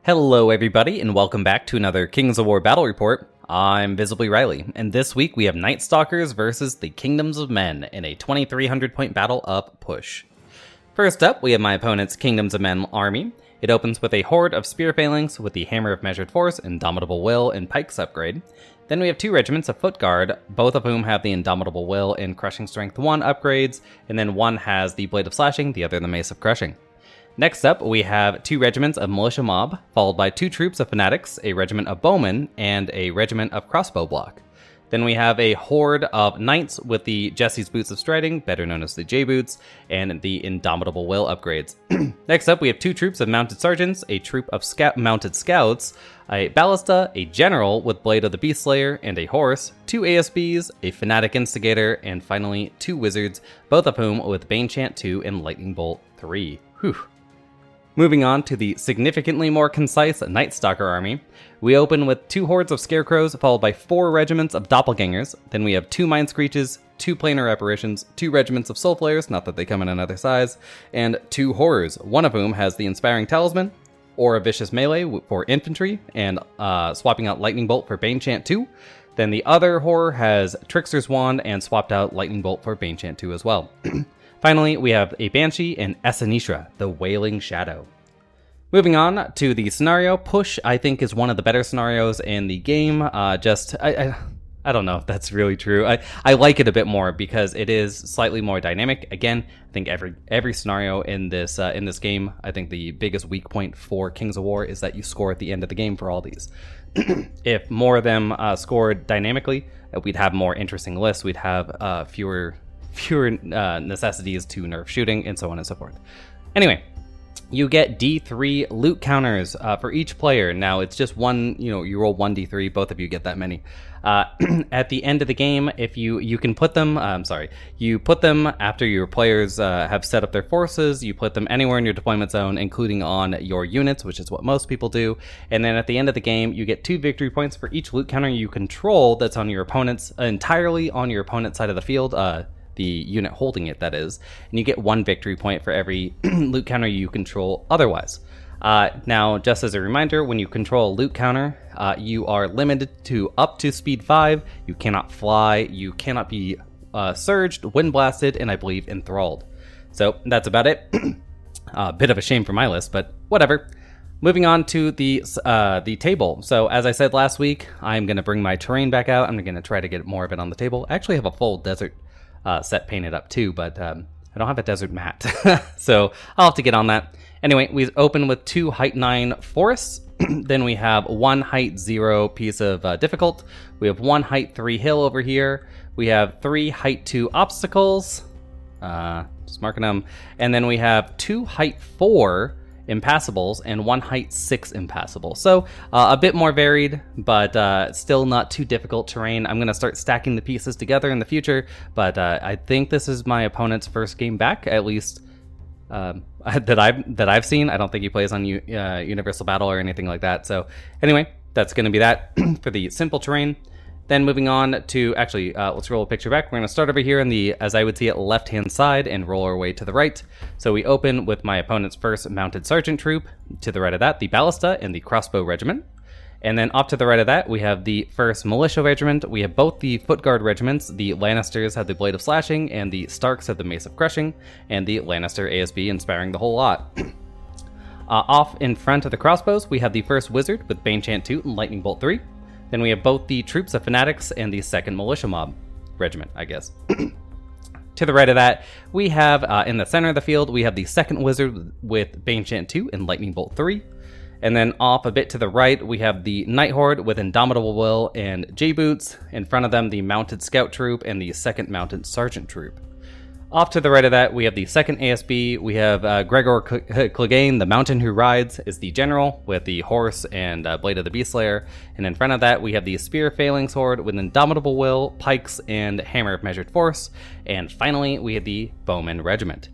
Hello everybody, and welcome back to another Kings of War Battle Report. I'm Visibly Riley, and this week we have Nightstalkers versus the Kingdoms of Men in a 2300 point battle up push. First up, we have my opponent's Kingdoms of Men army. It opens with a horde of spear phalanx with the Hammer of Measured Force, Indomitable Will, and Pikes upgrade. Then we have two regiments of Foot Guard, both of whom have the Indomitable Will and Crushing Strength 1 upgrades, and then one has the Blade of Slashing, the other the Mace of Crushing. Next up, we have two regiments of Militia Mob, followed by two troops of Fanatics, a regiment of Bowmen, and a regiment of Crossbow Block. Then we have a horde of Knights with the Jesse's Boots of Striding, better known as the J-Boots, and the Indomitable Will upgrades. Next up, we have two troops of Mounted Sergeants, a troop of Mounted Scouts, a Ballista, a General with Blade of the Beast Slayer, and a Horse, two ASBs, a Fanatic Instigator, and finally two Wizards, both of whom with Banechant 2 and Lightning Bolt 3. Whew. Moving on to the significantly more concise Nightstalker army, we open with two hordes of Scarecrows followed by four regiments of Doppelgangers, then we have two Mind Screeches, two Planar Apparitions, two regiments of Soul Flayers, not that they come in another size, and two Horrors, one of whom has the Inspiring Talisman, or a Vicious Melee for Infantry, and swapping out Lightning Bolt for Banechant 2. Then the other Horror has Trickster's Wand and swapped out Lightning Bolt for Banechant 2 as well. Finally, we have a Banshee and Esanishra, the Wailing Shadow. Moving on to the scenario, Push I think is one of the better scenarios in the game. I don't know if that's really true. I like it a bit more because it is slightly more dynamic. Again, I think every scenario in this game, I think the biggest weak point for Kings of War is that you score at the end of the game for all these. If more of them scored dynamically, we'd have more interesting lists. We'd have fewer necessities to nerf shooting, and so on and so forth. Anyway, you get D3 loot counters for each player. Now, it's just one, you roll 1d3, both of you get that many. At the end of the game, if you can put them, you put them after your players have set up their forces, you put them anywhere in your deployment zone, including on your units, which is what most people do. And then at the end of the game, you get 2 victory points for each loot counter you control that's on your opponent's, entirely on your opponent's side of the field. The unit holding it, that is, and you get 1 victory point for every loot counter you control otherwise. Now, just as a reminder, when you control a loot counter, you are limited to up to speed 5, you cannot fly, you cannot be surged, wind blasted, and I believe enthralled. So that's about it. A bit of a shame for my list, but whatever. Moving on to the table. So as I said last week, I'm going to bring my terrain back out. I'm going to try to get more of it on the table. I actually have a full desert set painted up too, but I don't have a desert mat, so I'll have to get on that. Anyway, we open with 2 height 9 forests, then we have 1 height 0 piece of difficult, we have 1 height 3 hill over here, we have 3 height 2 obstacles, just marking them, and then we have 2 height 4 impassables and 1 height 6 impassable. So a bit more varied, but still not too difficult terrain. I'm going to start stacking the pieces together in the future, but I think this is my opponent's first game back, at least that I've seen. I don't think he plays on Universal Battle or anything like that. So anyway, that's going to be that for the simple terrain. Then moving on to, actually, let's roll a picture back. We're going to start over here on the, as I would see it, left-hand side and roll our way to the right. So we open with my opponent's first Mounted Sergeant troop. To the right of that, the Ballista and the Crossbow Regiment. And then off to the right of that, we have the first Militia Regiment. We have both the Foot Guard Regiments. The Lannisters have the Blade of Slashing, and the Starks have the Mace of Crushing, and the Lannister ASB inspiring the whole lot. Off in front of the Crossbows, we have the first Wizard with Banechant 2 and Lightning Bolt 3. Then we have both the troops of Fanatics and the second Militia Mob regiment, I guess. To the right of that, we have, in the center of the field, we have the second Wizard with Banechant 2 and Lightning Bolt 3. And then off a bit to the right, we have the Night Horde with Indomitable Will and J-Boots. In front of them, the Mounted Scout Troop and the second Mounted Sergeant Troop. Off to the right of that, we have the second ASB. We have Gregor Clegane, the Mountain Who Rides, is the General with the Horse and Blade of the Beast Slayer. And in front of that, we have the Spear Phalanx Horde with Indomitable Will, Pikes, and Hammer of Measured Force. And finally, we have the Bowman Regiment.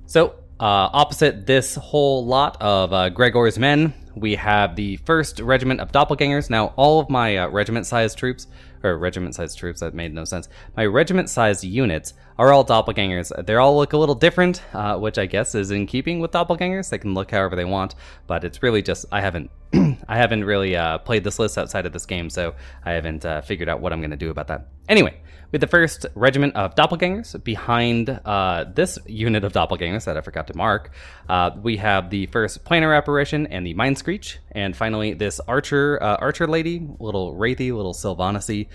So, opposite this whole lot of Gregor's men, we have the first regiment of Doppelgangers. Now, all of my regiment-sized troops or regiment-sized troops, that made no sense. My regiment-sized units are all doppelgangers. They all look a little different, which I guess is in keeping with doppelgangers. They can look however they want, but it's really just, I haven't I haven't really played this list outside of this game, so I haven't figured out what I'm going to do about that. Anyway, with the first regiment of doppelgangers behind this unit of doppelgangers that I forgot to mark, we have the first planar apparition and the mind screech, and finally this archer lady, little wraithy, little Sylvanas-y,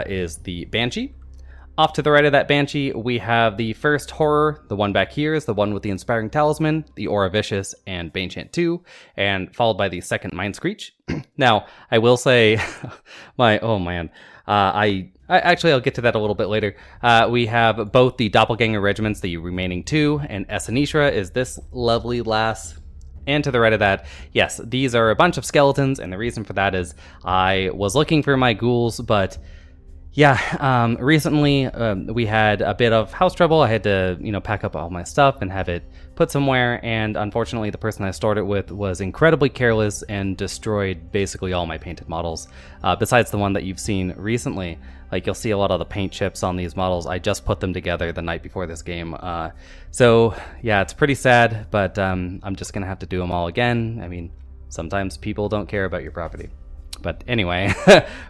is the banshee. Off to the right of that banshee, we have the first horror. The one back here is the one with the inspiring talisman, the Aura Vicious, and Banechant 2, and followed by the second mind screech. Now, I will say, oh man, actually, I'll get to that a little bit later. We have both the doppelganger regiments, the remaining two, and Esanishra is this lovely lass. And to the right of that, yes, these are a bunch of skeletons, and the reason for that is I was looking for my ghouls, but yeah, recently we had a bit of house trouble. I had to, pack up all my stuff and have it put somewhere, and unfortunately the person I stored it with was incredibly careless and destroyed basically all my painted models, besides the one that you've seen recently. Like, you'll see a lot of the paint chips on these models. I just put them together the night before this game. So yeah, it's pretty sad, but I'm just gonna have to do them all again. I mean, sometimes people don't care about your property. But anyway,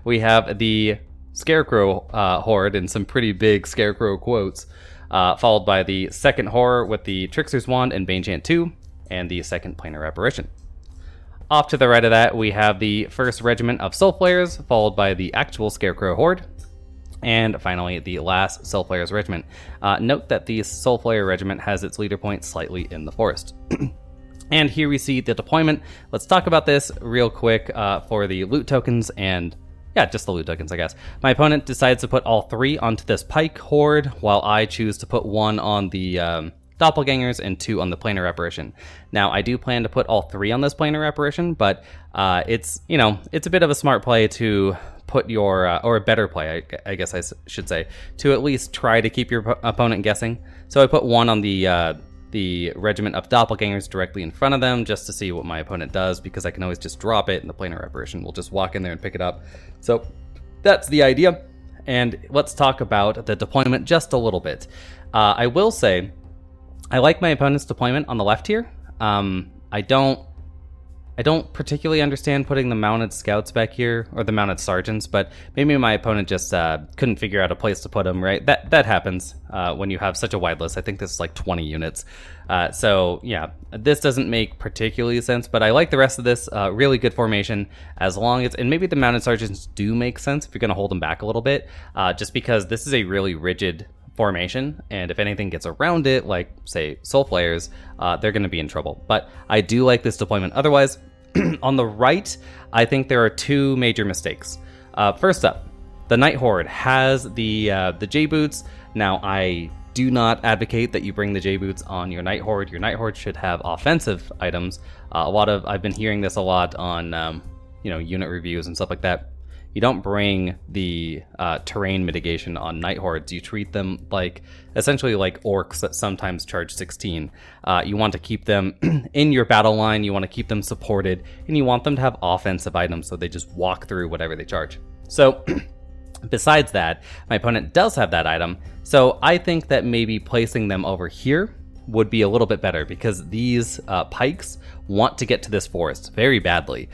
we have the Scarecrow horde and some pretty big Scarecrow quotes, followed by the second horror with the Trickster's Wand and Banechant 2, and the second planar apparition. Off to the right of that, we have the first regiment of Soul Flayers, followed by the actual Scarecrow horde, and finally the last Soul Flayers regiment. Note that the Soul Flayer regiment has its leader point slightly in the forest. And here we see the deployment. Let's talk about this real quick for the loot tokens and yeah, just the loot tokens, I guess. My opponent decides to put all three onto this pike horde, while I choose to put one on the doppelgangers and two on the planar apparition. Now, I do plan to put all three on this planar apparition, but it's a bit of a smart play to put your, or a better play, I guess I should say, to at least try to keep your opponent guessing. So I put one on the regiment of doppelgangers directly in front of them just to see what my opponent does, because I can always just drop it and the planar apparition will just walk in there and pick it up. So that's the idea. And let's talk about the deployment just a little bit. I will say I like my opponent's deployment on the left here. I don't particularly understand putting the mounted scouts back here, or the mounted sergeants, but maybe my opponent just couldn't figure out a place to put them, right? That happens when you have such a wide list. I think this is like 20 units. So yeah, this doesn't make particularly sense, but I like the rest of this. Really good formation, as long as, and maybe the mounted sergeants do make sense if you're going to hold them back a little bit, just because this is a really rigid formation, and if anything gets around it, like say Soul Flayers, they're going to be in trouble. But I do like this deployment otherwise. On the right, I think there are two major mistakes. First up, the Night Horde has the J-Boots. Now, I do not advocate that you bring the J-Boots on your Night Horde. Your Night Horde should have offensive items. I've been hearing this a lot on unit reviews and stuff like that. You don't bring the terrain mitigation on Night Hordes. You treat them like, essentially like orcs that sometimes charge 16. You want to keep them in your battle line, you want to keep them supported, and you want them to have offensive items so they just walk through whatever they charge. So, besides that, my opponent does have that item, so I think that maybe placing them over here would be a little bit better, because these pikes want to get to this forest very badly,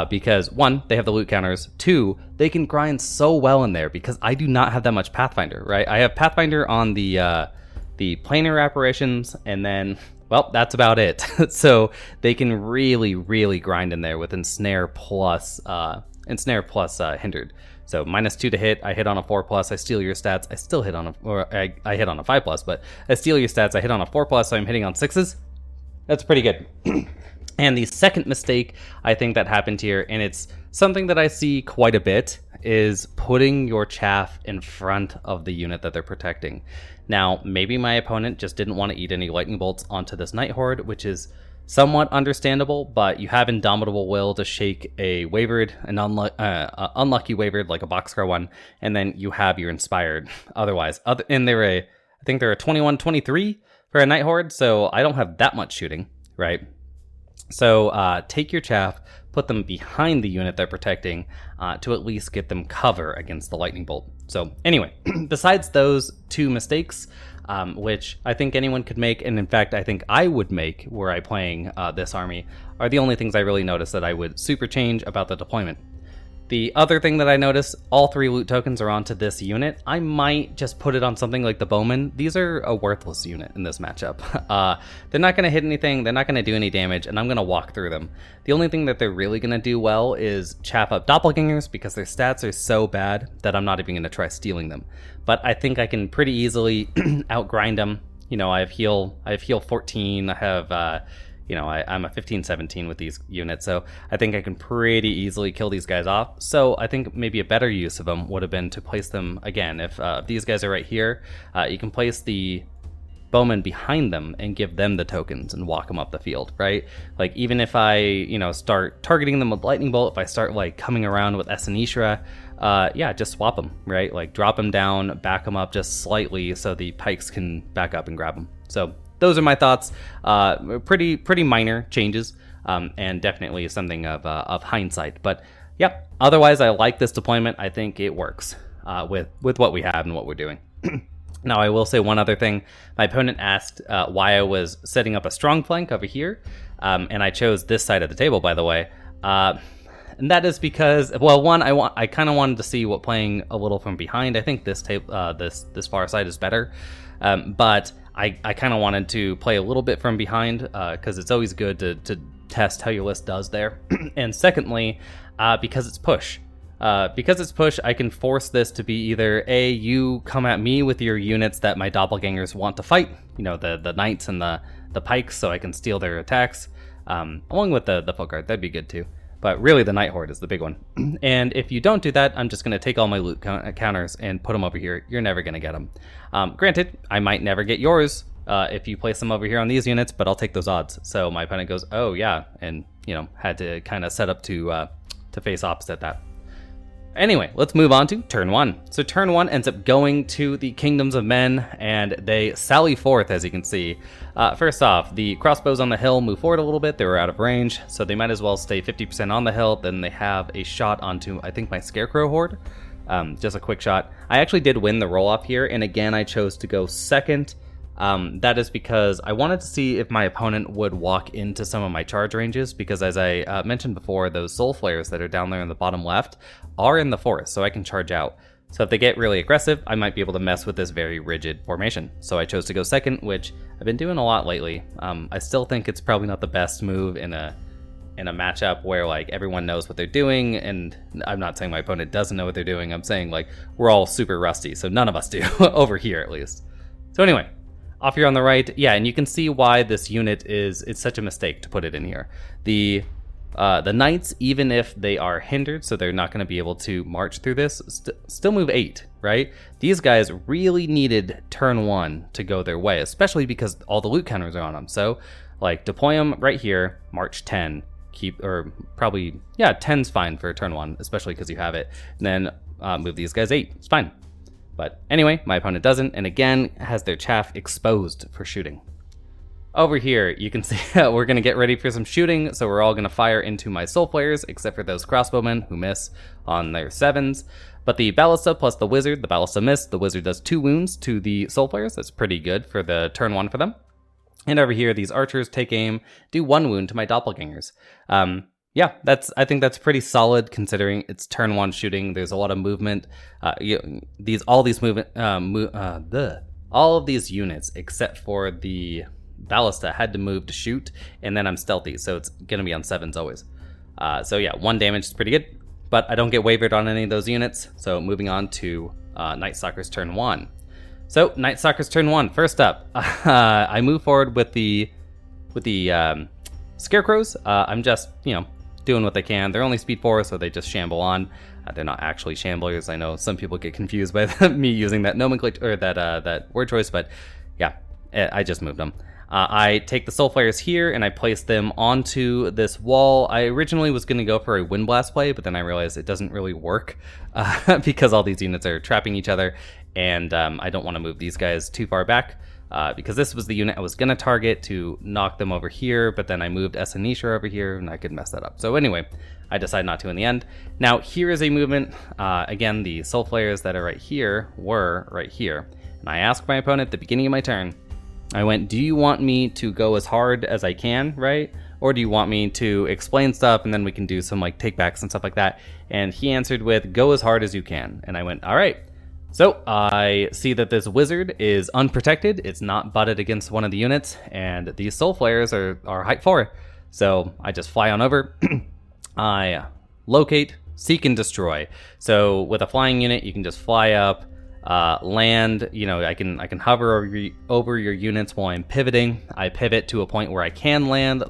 because one, they have the loot counters, two, they can grind so well in there, because I do not have that much Pathfinder, right? I have Pathfinder on the planar apparitions, and then, well, that's about it. So they can really, really grind in there with Ensnare plus Hindered. So -2 to hit, I hit on a 4+, I steal your stats, I still hit on I hit on a 5+, but I steal your stats, I hit on a 4+, so I'm hitting on 6s. That's pretty good. And the second mistake I think that happened here, and it's something that I see quite a bit, is putting your chaff in front of the unit that they're protecting. Now, maybe my opponent just didn't want to eat any lightning bolts onto this Night Horde, which is somewhat understandable, but you have Indomitable Will to shake a wavered, an unlucky wavered, like a Boxcar one, and then you have your Inspired otherwise. And I think they're a 21-23 for a Night Horde, so I don't have that much shooting, right? So take your chaff, put them behind the unit they're protecting to at least get them cover against the lightning bolt. So anyway, besides those two mistakes, which I think anyone could make, and in fact I think I would make were I playing this army, are the only things I really noticed that I would super change about the deployment. The other thing that I noticed, all 3 loot tokens are onto this unit. I might just put it on something like the Bowman. These are a worthless unit in this matchup. They're not going to hit anything, they're not going to do any damage, and I'm going to walk through them. The only thing that they're really going to do well is chaff up doppelgangers because their stats are so bad that I'm not even going to try stealing them. But I think I can pretty easily outgrind them. You know, I have heal 14, I have... I'm a 15-17 with these units, so I think I can pretty easily kill these guys off. So I think maybe a better use of them would have been to place them, again, if these guys are right here, you can place the bowmen behind them and give them the tokens and walk them up the field, right? Like, even if I, start targeting them with lightning bolt, if I start, like, coming around with Esanishra, yeah, just swap them, right? Like, drop them down, back them up just slightly so the pikes can back up and grab them. So those are my thoughts. Pretty minor changes, and definitely something of hindsight. But yeah, otherwise I like this deployment. I think it works with what we have and what we're doing. Now, I will say one other thing. My opponent asked why I was setting up a strong flank over here, and I chose this side of the table, by the way. And that is because, well, one, I kind of wanted to see what playing a little from behind. I think this this far side is better, but I kind of wanted to play a little bit from behind because it's always good to test how your list does there. And secondly, because it's push. Because it's push, I can force this to be either A, you come at me with your units that my doppelgangers want to fight, the knights and the pikes, so I can steal their attacks, along with the folk guard. That'd be good too. But really, the Night Horde is the big one. And if you don't do that, I'm just going to take all my loot counters and put them over here. You're never going to get them. Granted, I might never get yours if you place them over here on these units, but I'll take those odds. So my opponent goes, oh yeah, and had to kind of set up to face opposite that. Anyway, let's move on to turn 1. So turn 1 ends up going to the Kingdoms of Men, and they sally forth, as you can see. First off, the crossbows on the hill move forward a little bit. They were out of range, so they might as well stay 50% on the hill. Then they have a shot onto, I think, my Scarecrow Horde. Just a quick shot. I actually did win the roll-off here, and again, I chose to go second. That is because I wanted to see if my opponent would walk into some of my charge ranges, because as I mentioned before, those soul flares that are down there in the bottom left are in the forest, so I can charge out. So if they get really aggressive, I might be able to mess with this very rigid formation. So I chose to go second, which I've been doing a lot lately. I still think it's probably not the best move in a matchup where like everyone knows what they're doing, and I'm not saying my opponent doesn't know what they're doing. I'm saying like we're all super rusty, so none of us do over here at least. So anyway, off here on the right, yeah, and you can see why this unit it's such a mistake to put it in here. The knights, even if they are hindered, so they're not going to be able to march through this, still move 8, right? These guys really needed turn 1 to go their way, especially because all the loot counters are on them. So, like, deploy them right here, march 10, or probably, yeah, 10's fine for turn 1, especially because you have it. And then move these guys 8, it's fine. But anyway, my opponent doesn't, and again, has their chaff exposed for shooting. Over here, you can see we're going to get ready for some shooting, so we're all going to fire into my soul flares, except for those crossbowmen who miss on their 7s. But the ballista plus the wizard, the ballista missed, the wizard does 2 wounds to the soul flares. That's pretty good for the turn 1 for them. And over here, these archers take aim, do 1 wound to my doppelgangers. Yeah, I think that's pretty solid considering it's turn 1 shooting. There's a lot of movement. All of these units, except for the ballista, had to move to shoot, and then I'm stealthy, so it's gonna be on 7s always. So yeah, 1 damage is pretty good, but I don't get wavered on any of those units. So moving on to Nightstalkers turn 1. So Nightstalkers turn 1. First up, I move forward with the scarecrows. I'm just doing what they can. They're only speed 4, so they just shamble on. They're not actually shamblers. I know some people get confused by me using that nomenclature or that word choice, but yeah, I just moved them. I take the soul flares here and I place them onto this wall. I originally was going to go for a wind blast play, but then I realized it doesn't really work because all these units are trapping each other, and I don't want to move these guys too far back. because this was the unit I was going to target to knock them over here, but then I moved Esanisha over here, and I could mess that up. So anyway, I decided not to in the end. Now, here is a movement. Again, the Soul Flayers that are right here were right here. And I asked my opponent at the beginning of my turn, I went, do you want me to go as hard as I can, right? Or do you want me to explain stuff and then we can do some like takebacks and stuff like that? And he answered with, go as hard as you can. And I went, all right. So I see that this wizard is unprotected. It's not butted against one of the units, and these Soul Flayers are height 4. So I just fly on over. I locate, seek, and destroy. So with a flying unit, you can just fly up, land. You know, I can hover over your units while I'm pivoting. I pivot to a point where I can land,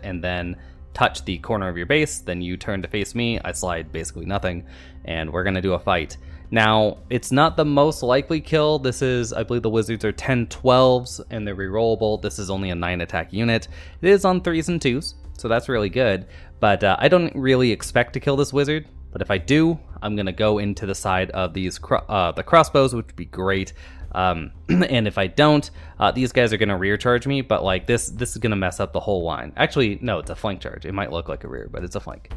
and then touch the corner of your base. Then you turn to face me. I slide basically nothing, and we're gonna do a fight. Now, it's not the most likely kill. This is, I believe the wizards are 10-12s and they're rerollable. This is only a 9 attack unit. It is on 3s and 2s, so that's really good. But I don't really expect to kill this wizard. But if I do, I'm going to go into the side of these the crossbows, which would be great. And if I don't, these guys are going to rear charge me. But like this is going to mess up the whole line. Actually, no, it's a flank charge. It might look like a rear, but it's a flank.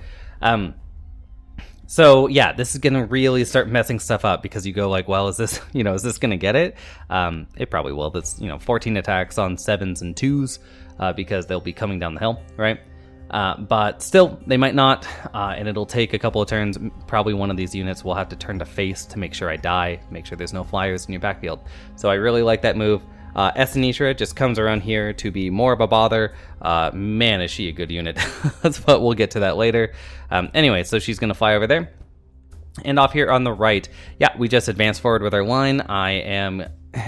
So yeah, this is gonna really start messing stuff up because you go like, well, is this gonna get it? It probably will. That's 14 attacks on 7s and 2s because they'll be coming down the hill, right? But still, they might not, and it'll take a couple of turns. Probably one of these units will have to turn to face to make sure I die, make sure there's no flyers in your backfield. So I really like that move. Esanisha just comes around here to be more of a bother. Man, is she a good unit. But we'll get to that later. Anyway, so she's going to fly over there. And off here on the right, yeah, we just advanced forward with our line. I am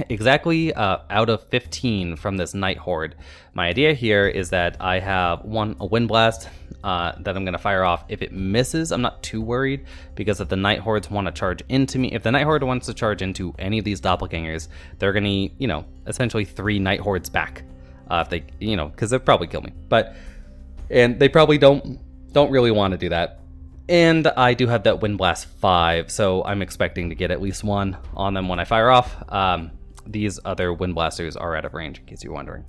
exactly out of 15 from this Night Horde. My idea here is that I have a Wind Blast that I'm going to fire off. If it misses, I'm not too worried, because if the Night Hordes want to charge into me, if the Night Horde wants to charge into any of these doppelgangers, they're going to, essentially 3 Night Hordes back. If they, because they'll probably kill me. And they probably don't really want to do that. And I do have that Wind Blast 5, so I'm expecting to get at least 1 on them when I fire off. These other Wind Blasters are out of range, in case you're wondering.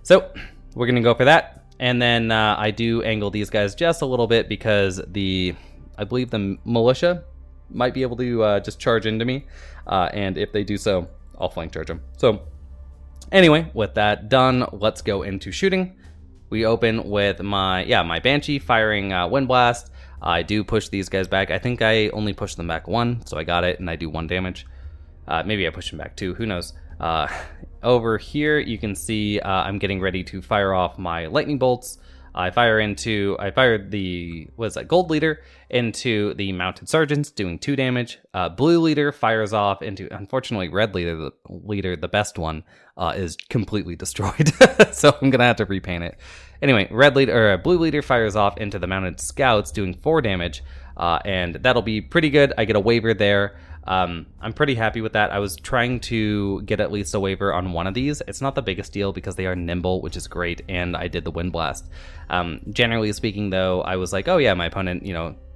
So we're going to go for that. And then I do angle these guys just a little bit because I believe the militia might be able to just charge into me. And if they do so, I'll flank charge them. So anyway, with that done, let's go into shooting. We open with my Banshee firing Wind Blast. I do push these guys back. I think I only pushed them back 1, so I got it, and I do 1 damage. Maybe I push them back 2, who knows. Over here, you can see I'm getting ready to fire off my lightning bolts. I fired the gold leader into the mounted sergeants, doing 2 damage. Blue leader fires off into, unfortunately, red leader, the best one, is completely destroyed. So I'm gonna have to repaint it. Anyway, blue leader fires off into the mounted scouts, doing 4 damage, and that'll be pretty good. I get a waiver there. I'm pretty happy with that. I was trying to get at least a waiver on one of these. It's not the biggest deal because they are nimble, which is great, and I did the Wind Blast. Generally speaking, though, I was like, oh yeah, my opponent,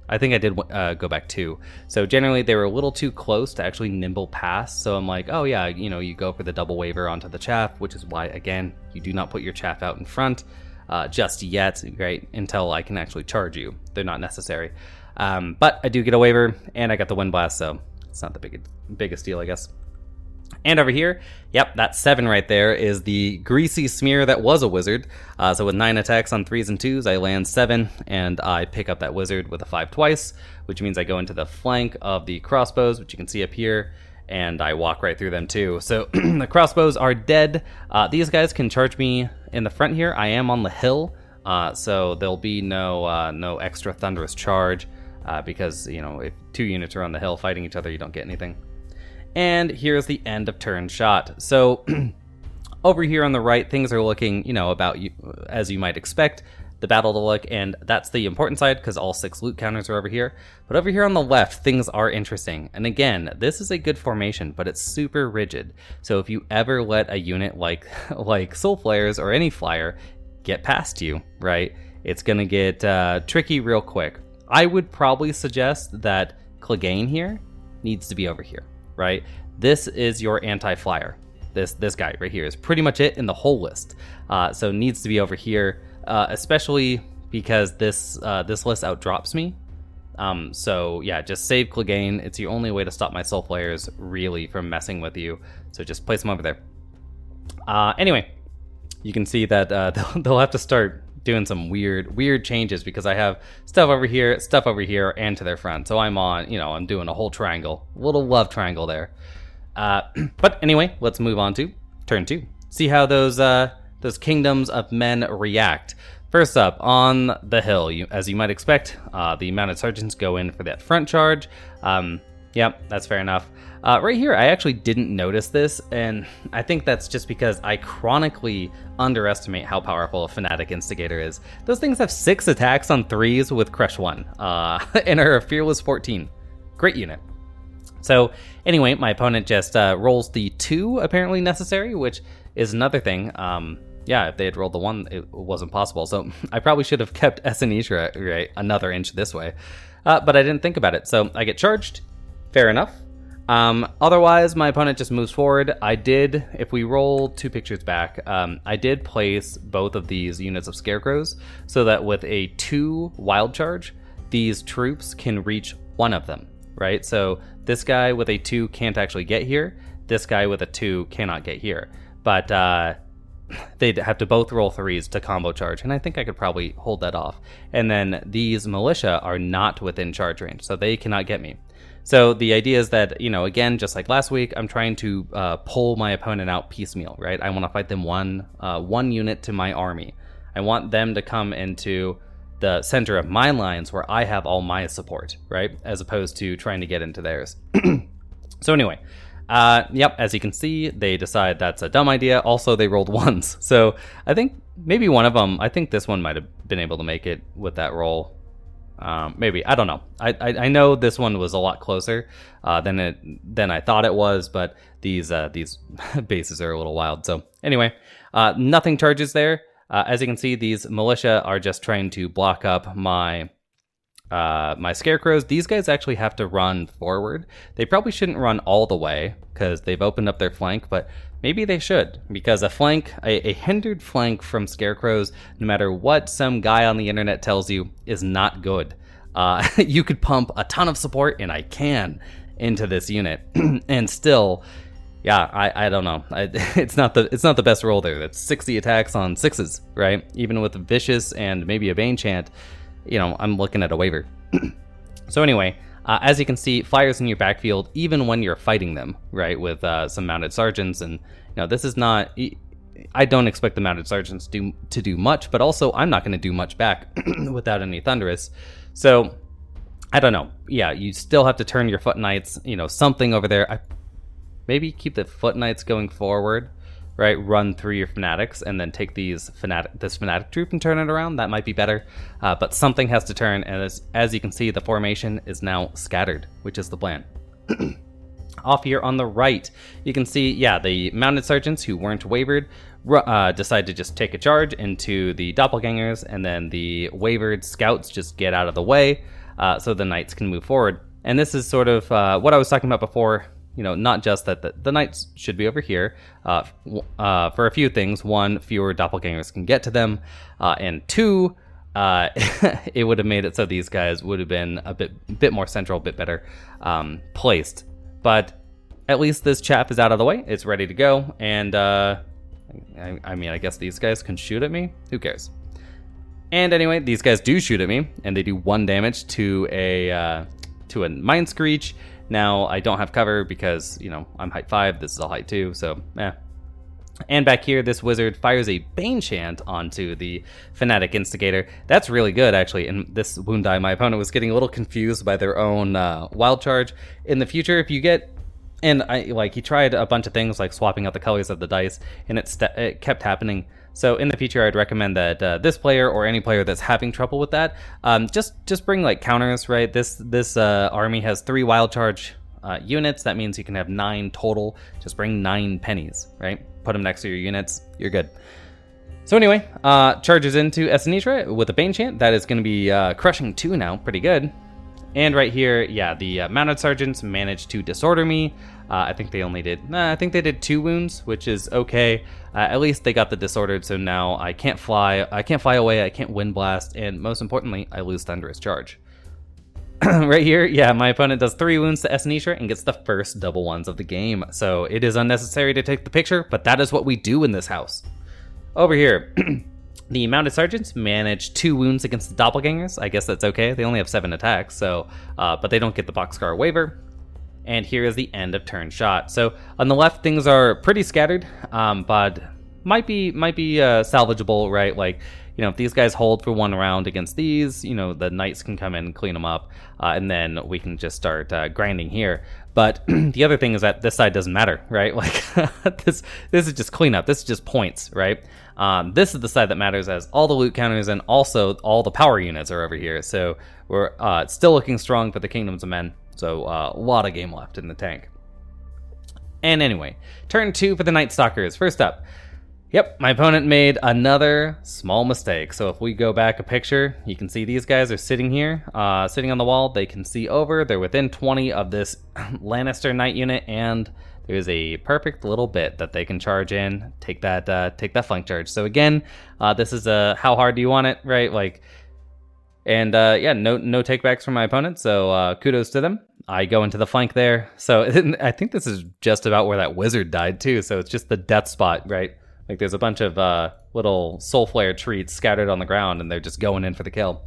I think I did go back 2. So generally, they were a little too close to actually nimble pass. So I'm like, oh yeah, you go for the double waiver onto the chaff, which is why, again, you do not put your chaff out in front just yet, right, until I can actually charge you. They're not necessary. But I do get a waiver, and I got the Wind Blast, so it's not the biggest deal, I guess. And over here, yep, that 7 right there is the greasy smear that was a wizard. So with 9 attacks on 3s and 2s, I land 7, and I pick up that wizard with a 5 twice, which means I go into the flank of the crossbows, which you can see up here, and I walk right through them too. So the crossbows are dead. These guys can charge me in the front here. I am on the hill, so there'll be no extra thunderous charge. Because, if 2 units are on the hill fighting each other, you don't get anything. And here's the end of turn shot. So over here on the right, things are looking, about as you might expect the battle to look, and that's the important side because all 6 loot counters are over here. But over here on the left, things are interesting. And again, this is a good formation, but it's super rigid. So if you ever let a unit like Soul Flayers or any flyer get past you, right, it's gonna get tricky real quick. I would probably suggest that Clegane here needs to be over here, right? This is your anti-flyer. This guy right here is pretty much it in the whole list. So needs to be over here, especially because this list outdrops me. So yeah, just save Clegane. It's the only way to stop my soul players really from messing with you. So just place them over there. Anyway, you can see that they'll have to start doing some weird changes because I have stuff over here, and to their front. So I'm on, I'm doing a whole triangle, a little love triangle there. But anyway, let's move on to turn 2. See how those kingdoms of men react. First up, on the hill, as you might expect, the mounted sergeants go in for that front charge. Yep, that's fair enough. Right here, I actually didn't notice this, and I think that's just because I chronically underestimate how powerful a Fanatic Instigator is. Those things have 6 attacks on 3s with Crush 1, and are a Fearless 14. Great unit. So anyway, my opponent just rolls the 2 apparently necessary, which is another thing. Yeah, if they had rolled the 1, it wasn't possible. So I probably should have kept Esenisra right another inch this way, but I didn't think about it. So I get charged. Fair enough. Otherwise, my opponent just moves forward. I did, if we roll 2 pictures back, I did place both of these units of Scarecrows so that with a 2 wild charge, these troops can reach one of them, right? So this guy with a 2 can't actually get here. This guy with a 2 cannot get here. But they'd have to both roll 3s to combo charge, and I think I could probably hold that off. And then these militia are not within charge range, so they cannot get me. So the idea is that, again, just like last week, I'm trying to pull my opponent out piecemeal, right? I want to fight them one unit to my army. I want them to come into the center of my lines where I have all my support, right? As opposed to trying to get into theirs. So anyway, yep, as you can see, they decide that's a dumb idea. Also, they rolled 1s. So I think maybe one of them, I think this one might have been able to make it with that roll. Maybe, I don't know. I know this one was a lot closer than I thought it was, but these bases are a little wild. So anyway, nothing charges there. As you can see, these militia are just trying to block up my Scarecrows. These guys actually have to run forward. They probably shouldn't run all the way because they've opened up their flank, but maybe they should, because a hindered flank from Scarecrows, no matter what some guy on the internet tells you, is not good. You could pump a ton of support, and I can, into this unit, and still, yeah, I don't know. It's not the best roll there. That's 60 attacks on 6s, right? Even with a Vicious and maybe a Bane Chant, I'm looking at a waiver. So anyway, as you can see, flyers in your backfield, even when you're fighting them, right, with some mounted sergeants, and this is not. I don't expect the mounted sergeants to do much, but also I'm not going to do much back without any Thunderous. So I don't know. Yeah, you still have to turn your Foot Knights, something over there. Maybe keep the Foot Knights going forward, right? Run through your Fanatics and then take this Fanatic troop and turn it around. That might be better. But something has to turn, and as you can see, the formation is now scattered, which is the plan. Off here on the right, you can see, yeah, the mounted sergeants who weren't wavered decide to just take a charge into the doppelgangers, and then the wavered scouts just get out of the way so the knights can move forward. And this is sort of what I was talking about before. Not just that the knights should be over here for a few things. 1, fewer doppelgangers can get to them, and 2, it would have made it so these guys would have been a bit more central, a bit better placed. But at least this chap is out of the way. It's ready to go, and I guess these guys can shoot at me. Who cares? And anyway, these guys do shoot at me, and they do 1 damage to a Mind Screech. Now, I don't have cover because, I'm height 5, this is all height 2, so, And back here, this wizard fires a Bane Chant onto the Fanatic Instigator. That's really good, actually. In this wound die, my opponent was getting a little confused by their own wild charge. In the future, if you get... And he tried a bunch of things, like swapping out the colors of the dice, and it kept happening. So in the future, I'd recommend that this player or any player that's having trouble with that, just bring counters, right? This army has 3 wild charge units. That means you can have 9 total. Just bring 9 pennies, right? Put them next to your units. You're good. So anyway, charges into Esenisra with a Bane Chant. That is going to be crushing 2 now. Pretty good. And right here, yeah, the mounted sergeants managed to disorder me. I think they only did, I think they did 2 wounds, which is okay. At least they got the disordered, so now I can't fly away, I can't wind blast, and most importantly, I lose thunderous charge. Right here, yeah, my opponent does 3 wounds to Esanisha and gets the first double ones of the game. So it is unnecessary to take the picture, but that is what we do in this house. Over here, the mounted sergeants manage 2 wounds against the doppelgangers. I guess that's okay. They only have 7 attacks, so but they don't get the boxcar waiver. And here is the end of turn shot. So on the left, things are pretty scattered, but might be salvageable, right? Like, you know, if these guys hold for 1 round against these, you know, the knights can come in and clean them up, and then we can just start grinding here. But the other thing is that this side doesn't matter, right? Like, this is just cleanup. This is just points, right? This is the side that matters, as all the loot counters and also all the power units are over here. So we're still looking strong for the Kingdoms of Men. So a lot of game left in the tank. And anyway, turn 2 for the Nightstalkers. First up. Yep, my opponent made another small mistake. So if we go back a picture, you can see these guys are sitting here, sitting on the wall. They can see over. They're within 20 of this Lannister knight unit, and there's a perfect little bit that they can charge in, take that flank charge. So again, this is a how hard do you want it, right? Like, and yeah, no takebacks from my opponent. So kudos to them. I go into the flank there. So I think this is just about where that wizard died too. So it's just the death spot, right? Like, there's a bunch of little soul flare treats scattered on the ground, and they're just going in for the kill.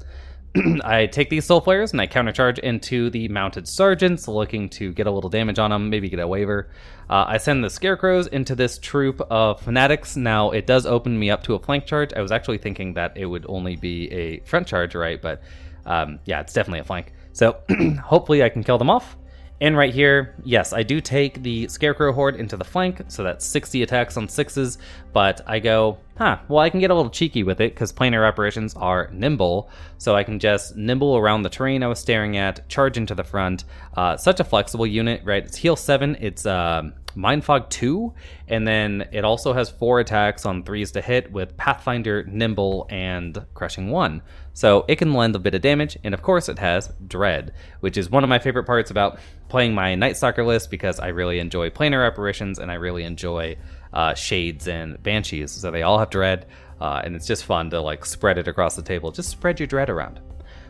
I take these soul flares and I countercharge into the mounted sergeants, looking to get a little damage on them, maybe get a waiver. I send the scarecrows into this troop of fanatics. Now, it does open me up to a flank charge. I was actually thinking that it would only be a front charge, right? But yeah, it's definitely a flank. So hopefully I can kill them off. And right here, yes, I do take the Scarecrow Horde into the flank, so that's 60 attacks on 6s, but I go, well, I can get a little cheeky with it, because planar apparitions are nimble, so I can just nimble around the terrain I was staring at, charge into the front. Such a flexible unit, right? It's heal 7, it's Mindfog 2, and then it also has 4 attacks on 3s to hit with Pathfinder, Nimble, and Crushing 1. So it can lend a bit of damage, and of course it has Dread, which is one of my favorite parts about playing my Nightstalker list, because I really enjoy planar apparitions and I really enjoy Shades and Banshees. So they all have Dread, and it's just fun to like spread it across the table. Just spread your Dread around.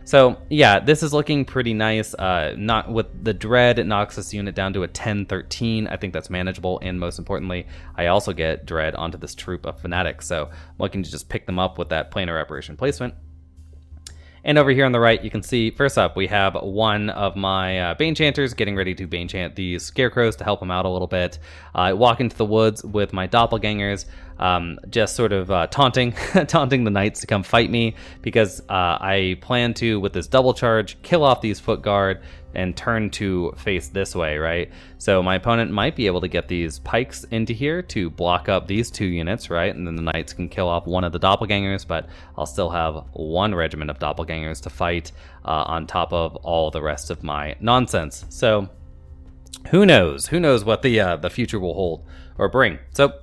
So yeah, this is looking pretty nice. Not with the Dread, it knocks this unit down to a 10-13. I think that's manageable, and most importantly, I also get Dread onto this troop of fanatics. So I'm looking to just pick them up with that planar apparition placement. And over here on the right, you can see, first up, we have one of my Bane Chanters getting ready to Bane Chant these Scarecrows to help them out a little bit. I walk into the woods with my Doppelgangers, just sort of taunting the Knights to come fight me, because I plan to, with this double charge, kill off these Foot Guard and turn to face this way, right? So my opponent might be able to get these pikes into here to block up these 2 units, right? And then the Knights can kill off one of the Doppelgangers, but I'll still have 1 regiment of Doppelgangers to fight on top of all the rest of my nonsense. So who knows? Who knows what the future will hold or bring? So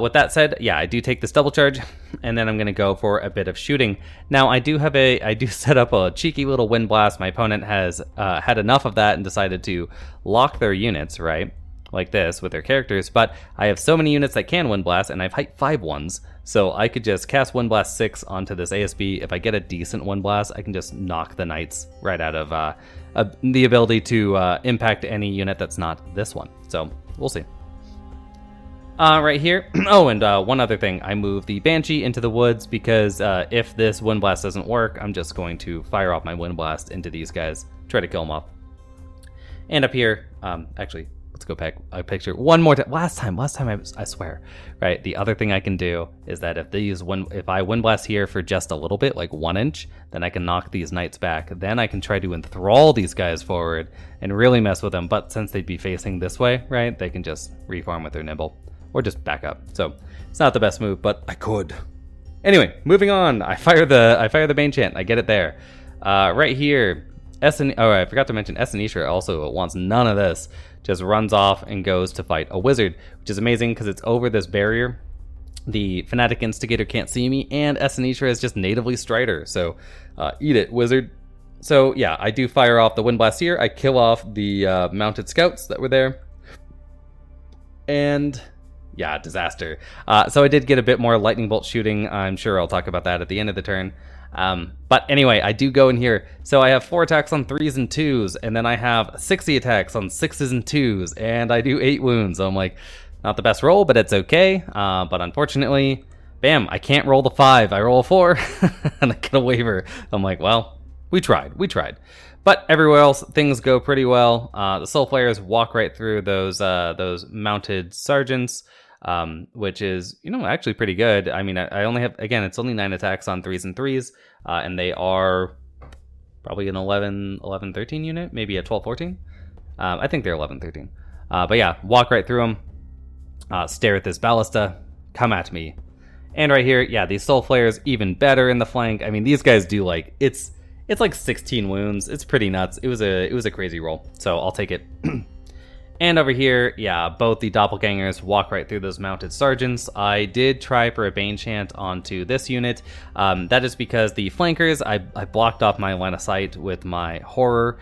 with that said, yeah, I do take this double charge, and then I'm going to go for a bit of shooting. Now, I do set up a cheeky little wind blast. My opponent has had enough of that and decided to lock their units, right? Like this, with their characters, but I have so many units that can wind blast, and I've height 5 ones, so I could just cast wind blast 6 onto this ASB. If I get a decent wind blast, I can just knock the Knights right out of the ability to impact any unit that's not this one. So, we'll see. Right here. Oh, and one other thing. I move the Banshee into the woods because if this Wind Blast doesn't work, I'm just going to fire off my Wind Blast into these guys, try to kill them off. And up here, actually, let's go back a picture one more time. Last time, I swear. Right, the other thing I can do is that if I Wind Blast here for just a little bit, like 1 inch, then I can knock these Knights back. Then I can try to enthrall these guys forward and really mess with them. But since they'd be facing this way, right, they can just reform with their Nimble. Or just back up. So it's not the best move, but I could. Anyway, moving on. I fire the Bane Chant. I get it there. Right here, I forgot to mention Esanisha also wants none of this. Just runs off and goes to fight a wizard, which is amazing because it's over this barrier. The Fanatic Instigator can't see me, and Esanisha is just natively Strider. So eat it, wizard. So yeah, I do fire off the Wind Blast here. I kill off the mounted scouts that were there. And yeah, disaster. So I did get a bit more lightning bolt shooting. I'm sure I'll talk about that at the end of the turn. But anyway, I do go in here. So I have 4 attacks on 3s and 2s, and then I have 60 attacks on 6s and 2s, and I do 8 wounds. So I'm like, not the best roll, but it's okay. But unfortunately, bam, I can't roll the 5. I roll a 4, and I get a waiver. I'm like, well, we tried. But everywhere else, things go pretty well. The Soul Flayers walk right through those mounted sergeants, which is, actually pretty good. I mean, I only have, again, it's only 9 attacks on 3s and 3s, and they are probably an 11, 13 unit, maybe a 12, 14. I think they're 11, 13. But yeah, walk right through them, stare at this ballista, come at me. And right here, yeah, these Soul Flayers even better in the flank. I mean, these guys do like, it's like 16 wounds. It's pretty nuts. It was a crazy roll, so I'll take it. And over here, yeah, both the doppelgangers walk right through those mounted sergeants. I did try for a Bane Chant onto this unit. That is because the flankers, I blocked off my line of sight with my horror,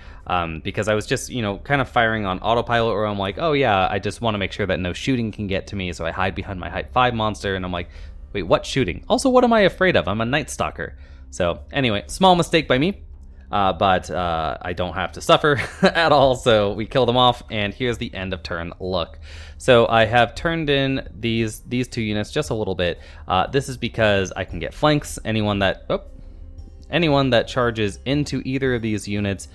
because I was just, kind of firing on autopilot, where I'm like, oh yeah, I just want to make sure that no shooting can get to me, so I hide behind my height 5 monster, and I'm like, wait, what shooting? Also, what am I afraid of? I'm a Nightstalker. So anyway, small mistake by me. But I don't have to suffer at all, so we kill them off, and here's the end of turn look. So I have turned in these 2 units just a little bit. This is because I can get flanks. Anyone that charges into either of these units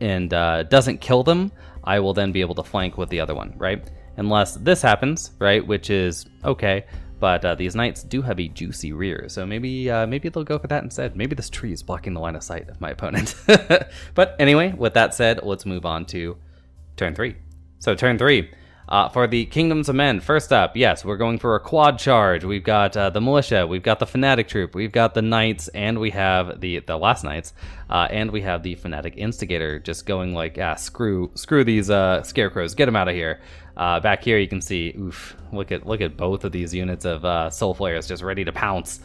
and doesn't kill them, I will then be able to flank with the other one, right? Unless this happens, right, which is okay. But these knights do have a juicy rear, so maybe they'll go for that instead. Maybe this tree is blocking the line of sight of my opponent. But anyway, with that said, let's move on to turn 3. So turn 3, for the Kingdoms of Men, first up, yes, we're going for a quad charge. We've got the militia, we've got the fanatic troop, we've got the knights, and we have the last knights, and we have the fanatic instigator just going like, screw these scarecrows, get them out of here. Back here you can see, oof, look at both of these units of Soul Flayers just ready to pounce.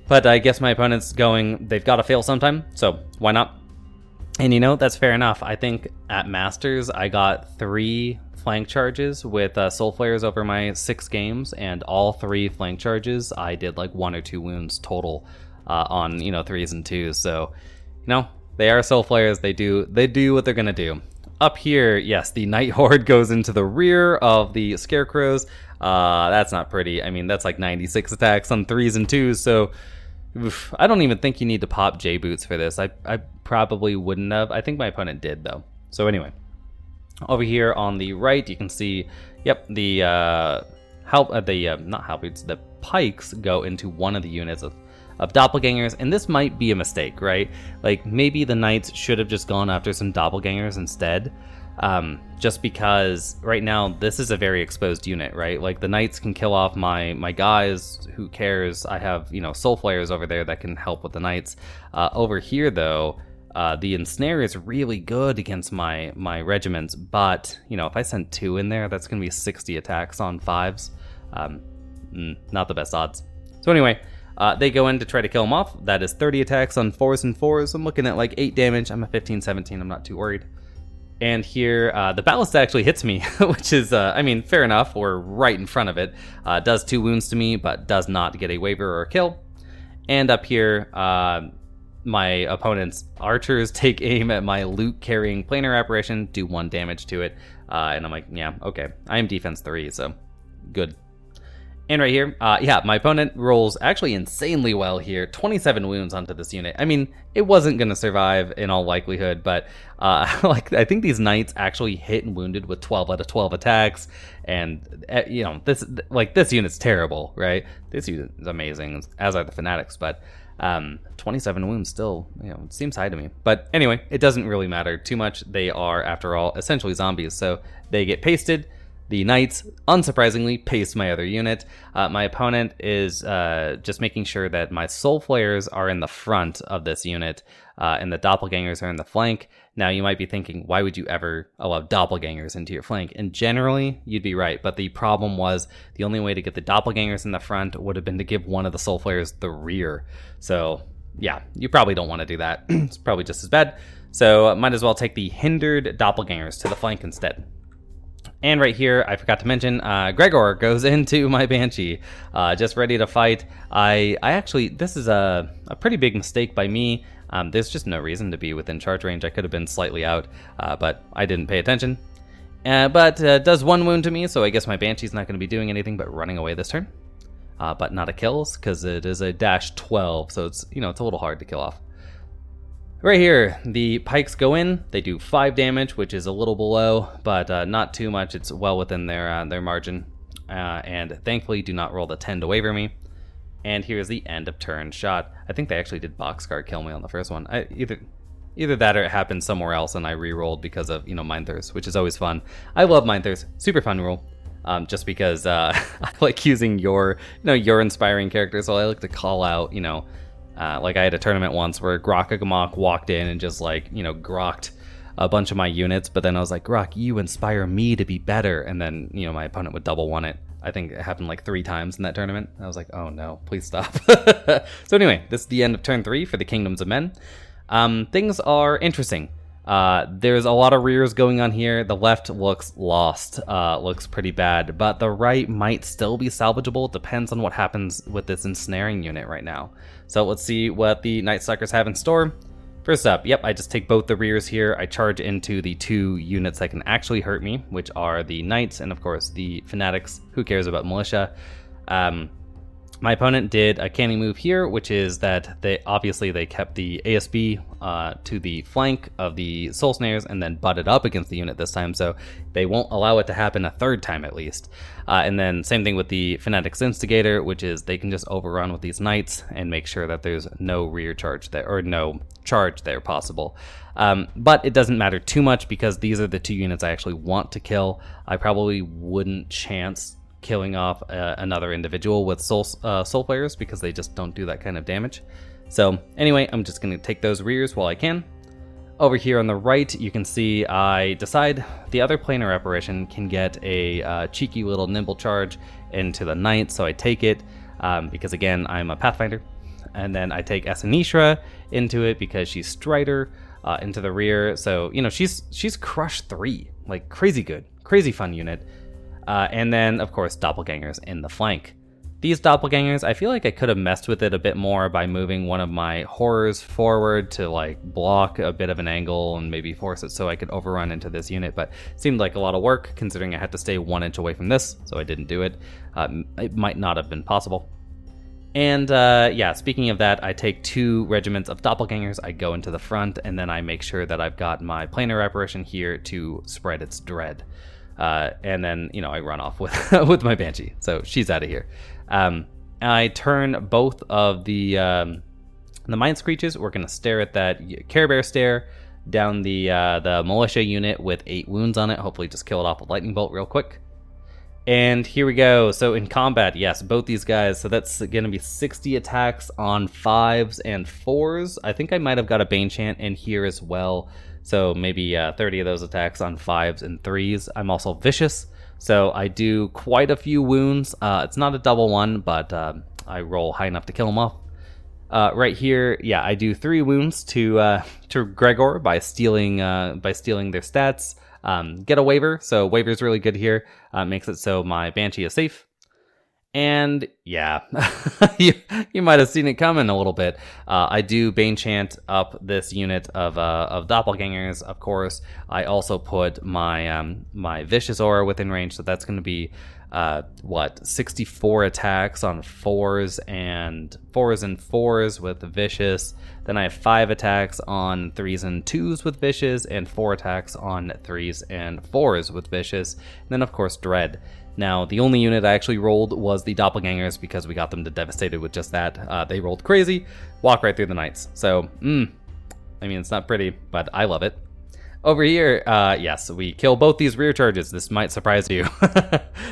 But I guess my opponent's going, they've got to fail sometime, so why not? And that's fair enough. I think at Masters I got 3 flank charges with Soul Flayers over my 6 games, and all 3 flank charges I did like 1 or 2 wounds total on 3s and 2s. So they are Soul Flayers. They do what they're gonna do. Up here, yes, the Night Horde goes into the rear of the Scarecrows. That's not pretty. I mean, that's like 96 attacks on 3s and 2s, so oof, I don't even think you need to pop J-Boots for this. I probably wouldn't have. I think my opponent did, though. So anyway, over here on the right, you can see, yep, the not halberds, the pikes go into one of the units of doppelgangers, and this might be a mistake, right? Like, maybe the knights should have just gone after some doppelgangers instead, just because right now this is a very exposed unit, right? Like, the knights can kill off my guys, who cares? I have, Soul Flayers over there that can help with the knights. Over here, though, the ensnare is really good against my regiments, but, if I send 2 in there, that's going to be 60 attacks on 5s. Not the best odds. So anyway, they go in to try to kill him off. That is 30 attacks on 4s and 4s. I'm looking at like 8 damage. I'm a 15, 17. I'm not too worried. And here, the ballista actually hits me, which is, I mean, fair enough. We're right in front of it. Does 2 wounds to me, but does not get a waiver or a kill. And up here, my opponent's archers take aim at my loot-carrying planar apparition, do 1 damage to it. And I'm like, yeah, okay. I am defense 3, so good. And right here, yeah, my opponent rolls actually insanely well here. 27 wounds onto this unit. I mean, it wasn't going to survive in all likelihood, but like, I think these knights actually hit and wounded with 12 out of 12 attacks. And, this unit's terrible, right? This unit is amazing, as are the fanatics, but 27 wounds still, it seems high to me. But anyway, it doesn't really matter too much. They are, after all, essentially zombies, so they get pasted. The knights, unsurprisingly, paste my other unit. My opponent is just making sure that my Soul Flayers are in the front of this unit, and the doppelgangers are in the flank. Now, you might be thinking, why would you ever allow doppelgangers into your flank? And generally, you'd be right, but the problem was the only way to get the doppelgangers in the front would have been to give one of the Soul Flayers the rear. So, yeah, you probably don't want to do that. It's probably just as bad. So might as well take the hindered doppelgangers to the flank instead. And right here, I forgot to mention, Gregor goes into my Banshee, just ready to fight. I actually, this is a pretty big mistake by me. There's just no reason to be within charge range. I could have been slightly out, but I didn't pay attention. But does 1 wound to me, so I guess my Banshee's not going to be doing anything but running away this turn. But not a kills, because it is a -12, so it's, you know, it's a little hard to kill off. Right here, the pikes go in. They do 5 damage, which is a little below, but not too much. It's well within their margin. And thankfully, do not roll the 10 to waver me. And here's the end of turn shot. I think they actually did boxcar kill me on the first one. Either that or it happened somewhere else and I re-rolled because of, you know, Mind Thirst, which is always fun. I love Mind Thirst. Super fun rule. Just because I like using your inspiring characters, so I like to call out, you know, like I had a tournament once where Grok walked in and just like, you know, grokked a bunch of my units, but then I was like, Grok, you inspire me to be better, and then, you know, my opponent would double one it. I think it happened like 3 times in that tournament. I was like, oh no, please stop. So anyway, this is the end of turn 3 for the Kingdoms of Men. Things are interesting. There's a lot of rears going on here. The left looks lost, looks pretty bad, but the right might still be salvageable. It depends on what happens with this ensnaring unit right now. So let's see what the Nightstalkers have in store. First up, yep, I just take both the rears here. I charge into the 2 units that can actually hurt me, which are the Knights and of course the Fanatics. Who cares about Militia? My opponent did a canny move here, which is that they kept the ASB to the flank of the Soul Snares and then butted up against the unit this time, so they won't allow it to happen a 3rd time at least. And then same thing with the Fanatics Instigator, which is they can just overrun with these Knights and make sure that there's no rear charge there, or no charge there possible. But it doesn't matter too much because these are the 2 units I actually want to kill. I probably wouldn't chance killing off another individual with soul players because they just don't do that kind of damage. So anyway, I'm just going to take those rears while I can. Over here on the right, you can see I decide the other planar apparition can get a cheeky little nimble charge into the knight, so I take it because again, I'm a Pathfinder. And then I take Esanishra into it because she's Strider into the rear. So, you know, she's Crush 3, like crazy good, crazy fun unit. And then, of course, Doppelgangers in the flank. These Doppelgangers, I feel like I could have messed with it a bit more by moving one of my Horrors forward to like block a bit of an angle and maybe force it so I could overrun into this unit, but it seemed like a lot of work considering I had to stay 1 inch away from this, so I didn't do it. It might not have been possible. And yeah, speaking of that, I take 2 regiments of Doppelgangers, I go into the front, and then I make sure that I've got my planar apparition here to spread its dread. And then, you know, I run off with with my Banshee, so she's out of here. I turn both of the Mind Screeches. We're gonna stare at that Care Bear stare down the Militia unit with 8 wounds on it. Hopefully, just kill it off with Lightning Bolt real quick. And here we go. So in combat, yes, both these guys. So that's gonna be 60 attacks on 5s and 4s. I think I might have got a Bane Chant in here as well. So maybe 30 of those attacks on 5s and 3s. I'm also vicious, so I do quite a few wounds. It's not a double one, but I roll high enough to kill him off. Right here, yeah, I do 3 wounds to Gregor by stealing their stats. Get a waiver, so waiver's really good here. Makes it so my Banshee is safe. And yeah, you might have seen it coming a little bit. I do Bane Chant up this unit of Doppelgangers, of course. I also put my my Vicious Aura within range, so that's going to be 64 attacks on 4s and 4s with Vicious. Then I have 5 attacks on 3s and 2s with Vicious, and 4 attacks on 3s and 4s with Vicious. And then of course Dread. Now, the only unit I actually rolled was the Doppelgangers because we got them to Devastated with just that. They rolled crazy, walk right through the Knights. So, I mean, it's not pretty, but I love it. Over here, yes, we kill both these rear charges. This might surprise you.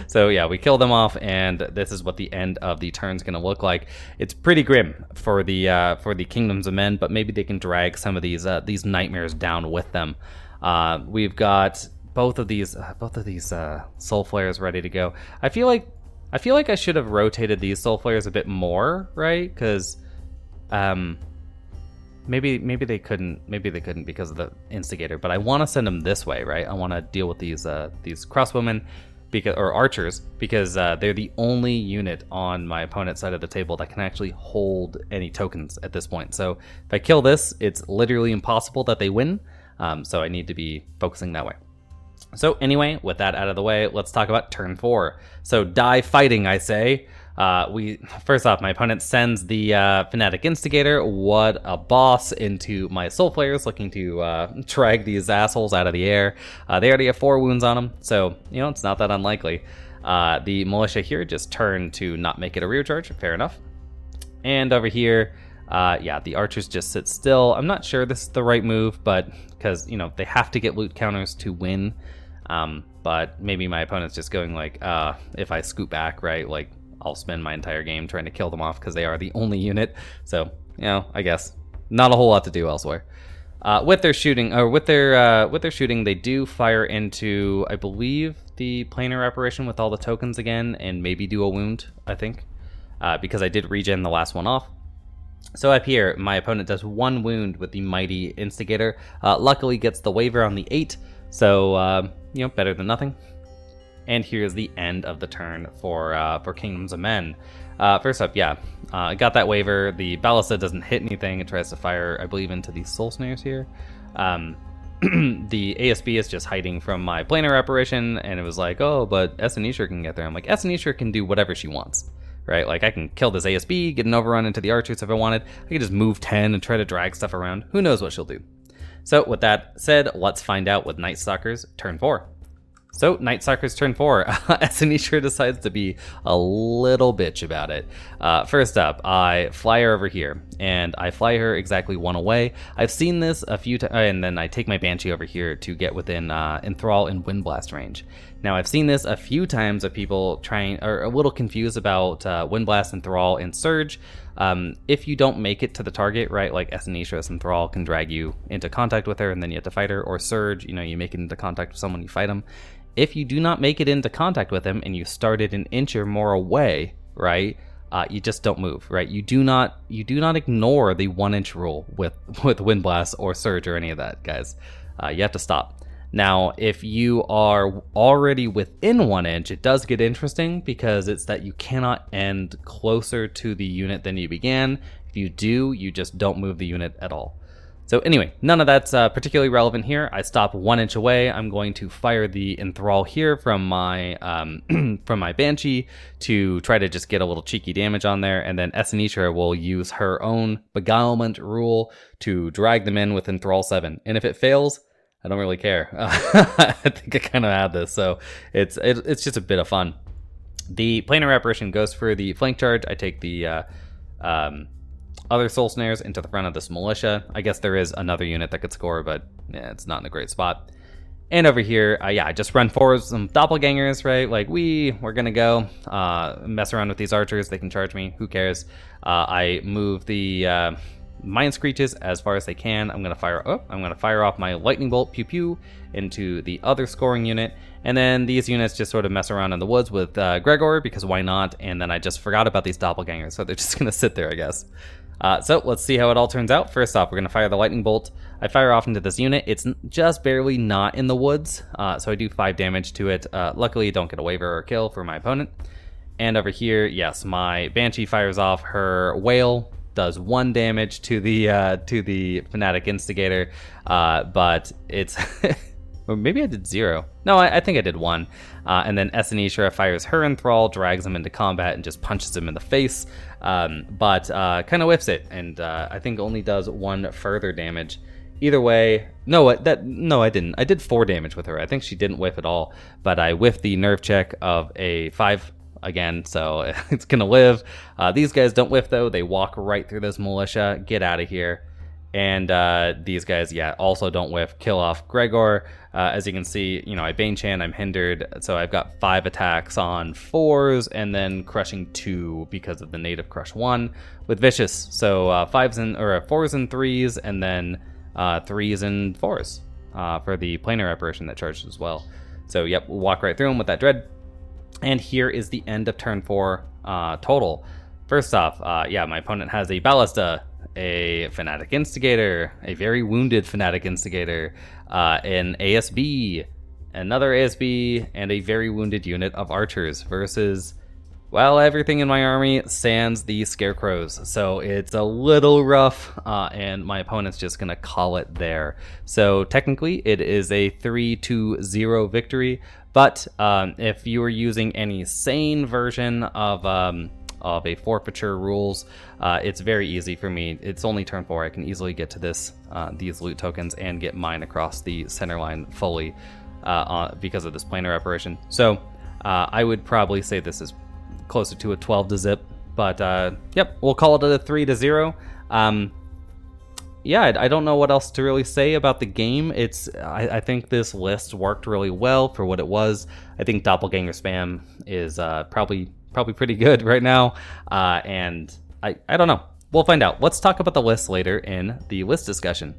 So yeah, we kill them off, and this is what the end of the turn's gonna look like. It's pretty grim for the Kingdoms of Men, but maybe they can drag some of these nightmares down with them. We've got both of these soul flares ready to go. I feel like I should have rotated these soul flares a bit more, right? Because maybe they couldn't because of the instigator, but I want to send them this way, right? I want to deal with these crossbowmen or archers, because they're the only unit on my opponent's side of the table that can actually hold any tokens at this point. So if I kill this, it's literally impossible that they win. So I need to be focusing that way. So anyway, with that out of the way, let's talk about turn 4. So die fighting, I say. First off, my opponent sends the Fanatic Instigator. What a boss, into my Soul Flayers, looking to drag these assholes out of the air. They already have 4 wounds on them, so it's not that unlikely. The Militia here just turned to not make it a rear charge. Fair enough. And over here, yeah, the archers just sit still. I'm not sure this is the right move, but because they have to get loot counters to win. But maybe my opponent's just going like, if I scoot back, right, like I'll spend my entire game trying to kill them off because they are the only unit. So I guess not a whole lot to do elsewhere. With their shooting, they do fire into, I believe, the planar apparition with all the tokens again, and maybe do a wound, I think, because I did regen the last one off. So up here, my opponent does 1 wound with the Mighty Instigator. Luckily gets the waiver on the 8, so better than nothing. And here's the end of the turn for Kingdoms of Men. First up, yeah, got that waiver. The Ballista doesn't hit anything. It tries to fire, I believe, into these Soul Snares here. The ASB is just hiding from my planar apparition, and it was like, oh, but Esanisha can get there. I'm like, Esanisha can do whatever she wants, right? Like, I can kill this ASB, get an overrun into the archers if I wanted. I could just move 10 and try to drag stuff around. Who knows what she'll do? So with that said, let's find out with Nightstalkers turn 4. So, Nightstalkers turn 4, Esanisha decides to be a little bitch about it. First up, I fly her over here, and I fly her exactly 1 away. I've seen this a few times, and then I take my Banshee over here to get within Enthrall and Windblast range. Now, I've seen this a few times of people are a little confused about Windblast, Enthrall, and Surge. If you don't make it to the target, right, like Esanisha, Enthrall can drag you into contact with her, and then you have to fight her, or Surge, you make it into contact with someone, you fight them. If you do not make it into contact with him and you started an inch or more away, right, you just don't move, right? You do not ignore the 1-inch rule with Windblast or Surge or any of that, guys. You have to stop. Now, if you are already within 1 inch, it does get interesting, because it's that you cannot end closer to the unit than you began. If you do, you just don't move the unit at all. So anyway, none of that's particularly relevant here. I stop 1 inch away. I'm going to fire the Enthrall here from my from my Banshee to try to just get a little cheeky damage on there, and then Esanisha will use her own Beguilement rule to drag them in with Enthrall 7. And if it fails, I don't really care. I think I kind of had this, so it's just a bit of fun. The planar apparition goes for the flank charge. I take the other Soul Snares into the front of this Militia. I guess there is another unit that could score, but yeah, it's not in a great spot. And over here, yeah, I just run forward with some doppelgangers, right? Like, we're gonna go mess around with these archers. They can charge me. Who cares? I move the Mind Screeches as far as they can. I'm gonna fire off my Lightning Bolt pew pew into the other scoring unit, and then these units just sort of mess around in the woods with Gregor, because why not? And then I just forgot about these doppelgangers, so they're just gonna sit there, I guess. So let's see how it all turns out. First off, we're going to fire the Lightning Bolt. I fire off into this unit. It's just barely not in the woods, so I do 5 damage to it. Luckily, don't get a waiver or kill for my opponent. And over here, yes, my Banshee fires off her Whale, does 1 damage to the Fanatic Instigator, but it's... Or maybe I did 0. No, I think I did 1. And then Esanisha fires her Enthrall, drags him into combat, and just punches him in the face. But kind of whiffs it, and I think only does 1 further damage. Either way, no, I didn't. I did 4 damage with her. I think she didn't whiff at all, but I whiffed the nerve check of a 5 again, so it's gonna live. These guys don't whiff though. They walk right through this Militia. Get out of here. And these guys, yeah, also don't whiff. Kill off Gregor. As you can see, I Banechan, I'm hindered, so I've got 5 attacks on 4s, and then crushing 2 because of the native crush 1 with Vicious. So 4s and 3s, and then 3s and 4s for the planar apparition that charged as well. So yep, we'll walk right through them with that Dread. And here is the end of turn 4 total. First off, yeah, my opponent has a Ballista a Fanatic Instigator, a very wounded Fanatic Instigator, an ASB, another ASB, and a very wounded unit of archers versus, well, everything in my army sans the scarecrows. So it's a little rough, and my opponent's just going to call it there. So technically it is a 3-0 victory, but if you were using any sane version of a forfeiture rules, it's very easy for me. It's only turn 4. I can easily get to this these loot tokens and get mine across the center line fully because of this planar apparition. So I would probably say this is closer to a 12 to zip, but yep, we'll call it a 3-0. Yeah, I don't know what else to really say about the game. I think this list worked really well for what it was. I think doppelganger spam is probably pretty good right now, and I don't know. We'll find out. Let's talk about the list later in the list discussion.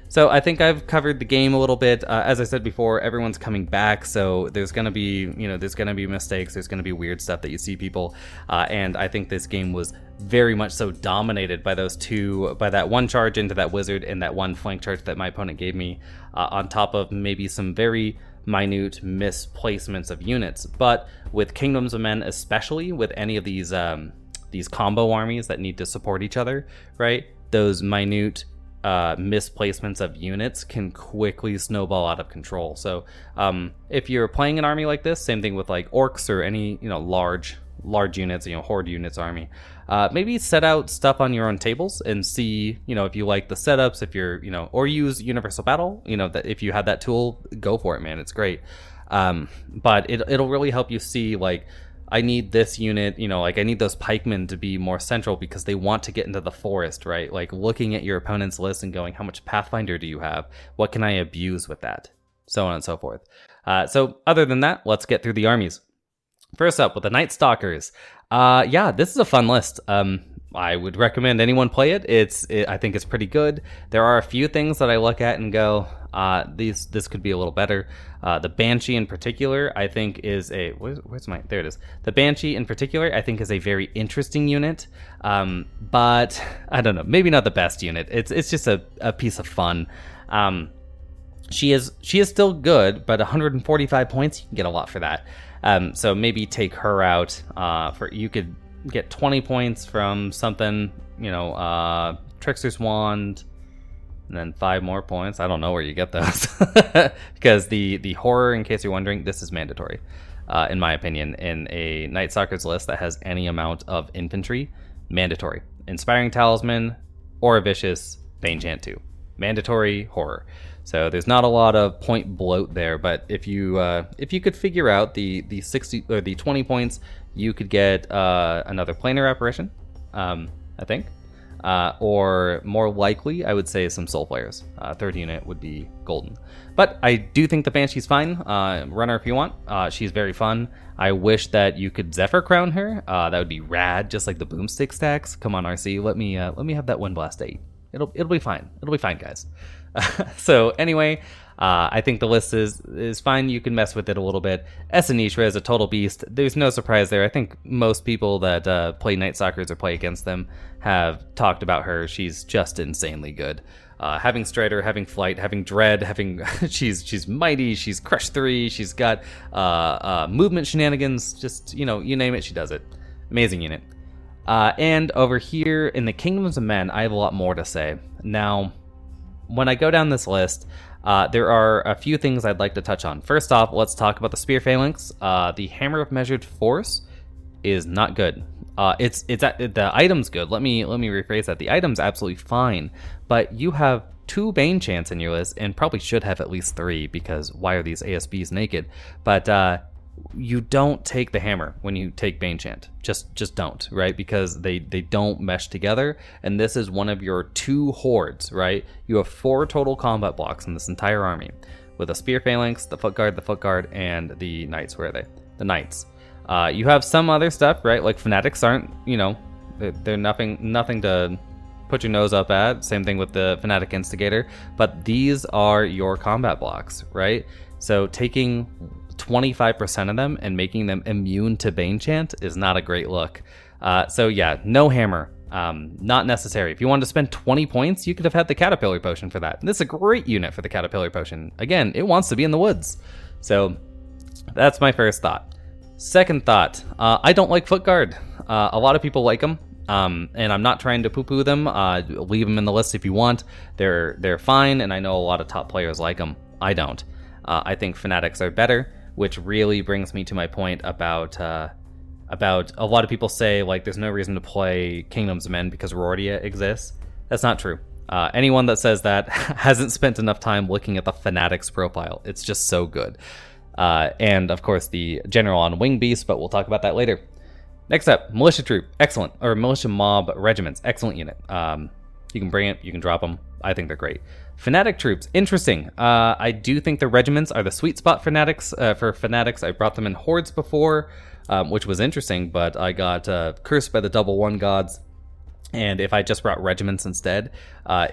So I think I've covered the game a little bit. As I said before, everyone's coming back, so there's gonna be mistakes. There's gonna be weird stuff that you see people, and I think this game was very much so dominated by by that one charge into that wizard and that one flank charge that my opponent gave me, on top of maybe some very minute misplacements of units. But with Kingdoms of Men, especially with any of these combo armies that need to support each other, right? Those minute misplacements of units can quickly snowball out of control. So if you're playing an army like this, same thing with like orcs or any large units, horde units army, maybe set out stuff on your own tables and see if you like the setups, if you're or use universal battle, that if you have that tool, go for it, man. It's great. But it'll really help you see, like, I need this unit, like I need those pikemen to be more central because they want to get into the forest, right? Like looking at your opponent's list and going, how much Pathfinder do you have? What can I abuse with that? So on and so forth. So other than that, let's get through the armies. First up with the Nightstalkers. Yeah, this is a fun list. I would recommend anyone play it. I think it's pretty good. There are a few things that I look at and go, this could be a little better. The Banshee in particular, I think is there it is. The Banshee in particular, I think is a very interesting unit. But I don't know, maybe not the best unit. It's just a piece of fun. She is still good, but 145 points, you can get a lot for that. So maybe take her out. You could get 20 points from something, Trickster's Wand, and then 5 more points. I don't know where you get those. Because the horror, in case you're wondering, this is mandatory, in my opinion, in a Nightstalkers list that has any amount of infantry. Mandatory. Inspiring Talisman, Aura Vicious, Banechant 2. Mandatory horror. So there's not a lot of point bloat there, but if you could figure out the 60 or the 20 points, you could get another planar apparition, I think, or more likely, I would say some soul flares. Third unit would be golden, but I do think the Banshee's fine. Runner if you want. She's very fun. I wish that you could Zephyr Crown her. That would be rad, just like the Boomstick stacks. Come on, RC, let me have that Windblast 8. It'll be fine. It'll be fine, guys. So anyway, I think the list is fine. You can mess with it a little bit. Esanishra is a total beast. There's no surprise there. I think most people that play Nightstalkers or play against them have talked about her. She's just insanely good. Having Strider, having Flight, having Dread, she's mighty. She's Crush 3. She's got movement shenanigans. Just you name it, she does it. Amazing unit. And over here in the Kingdoms of Men, I have a lot more to say. Now, when I go down this list, there are a few things I'd like to touch on. First off, let's talk about the Spear Phalanx. The Hammer of Measured Force is not good. The item's good. Let me rephrase that. The item's absolutely fine, but you have 2 Banechants in your list, and probably should have at least 3, because why are these ASBs naked? But you don't take the hammer when you take Banechant. Just don't, right? Because they don't mesh together, and this is one of your 2 hordes, right? You have 4 total combat blocks in this entire army, with a Spear Phalanx, the Foot Guard, and the Knights. Where are they? The Knights. You have some other stuff, right? Like Fanatics aren't, they're nothing to put your nose up at. Same thing with the Fanatic Instigator, but these are your combat blocks, right? So taking 25% of them and making them immune to Banechant is not a great look. So yeah, no hammer. Not necessary. If you wanted to spend 20 points, you could have had the Caterpillar Potion for that. This is a great unit for the Caterpillar Potion. Again, it wants to be in the woods. So that's my first thought. Second thought, I don't like Foot Guard. A lot of people like them. And I'm not trying to poo-poo them. Leave them in the list if you want. They're fine, and I know a lot of top players like them. I don't. I think Fanatics are better, which really brings me to my point about a lot of people say like there's no reason to play Kingdoms of Men because Rordia exists. That's not true. Anyone that says that hasn't spent enough time looking at the Fanatics profile. It's just so good. And of course the General on Wing Beast, but we'll talk about that later. Next up, Militia Troop, excellent. Or Militia Mob Regiments, excellent unit. You can bring it, you can drop them. I think they're great. Fanatic Troops, interesting. I do think the regiments are the sweet spot for Fanatics. I brought them in Hordes before, which was interesting, but I got cursed by the double one gods. And if I just brought regiments instead,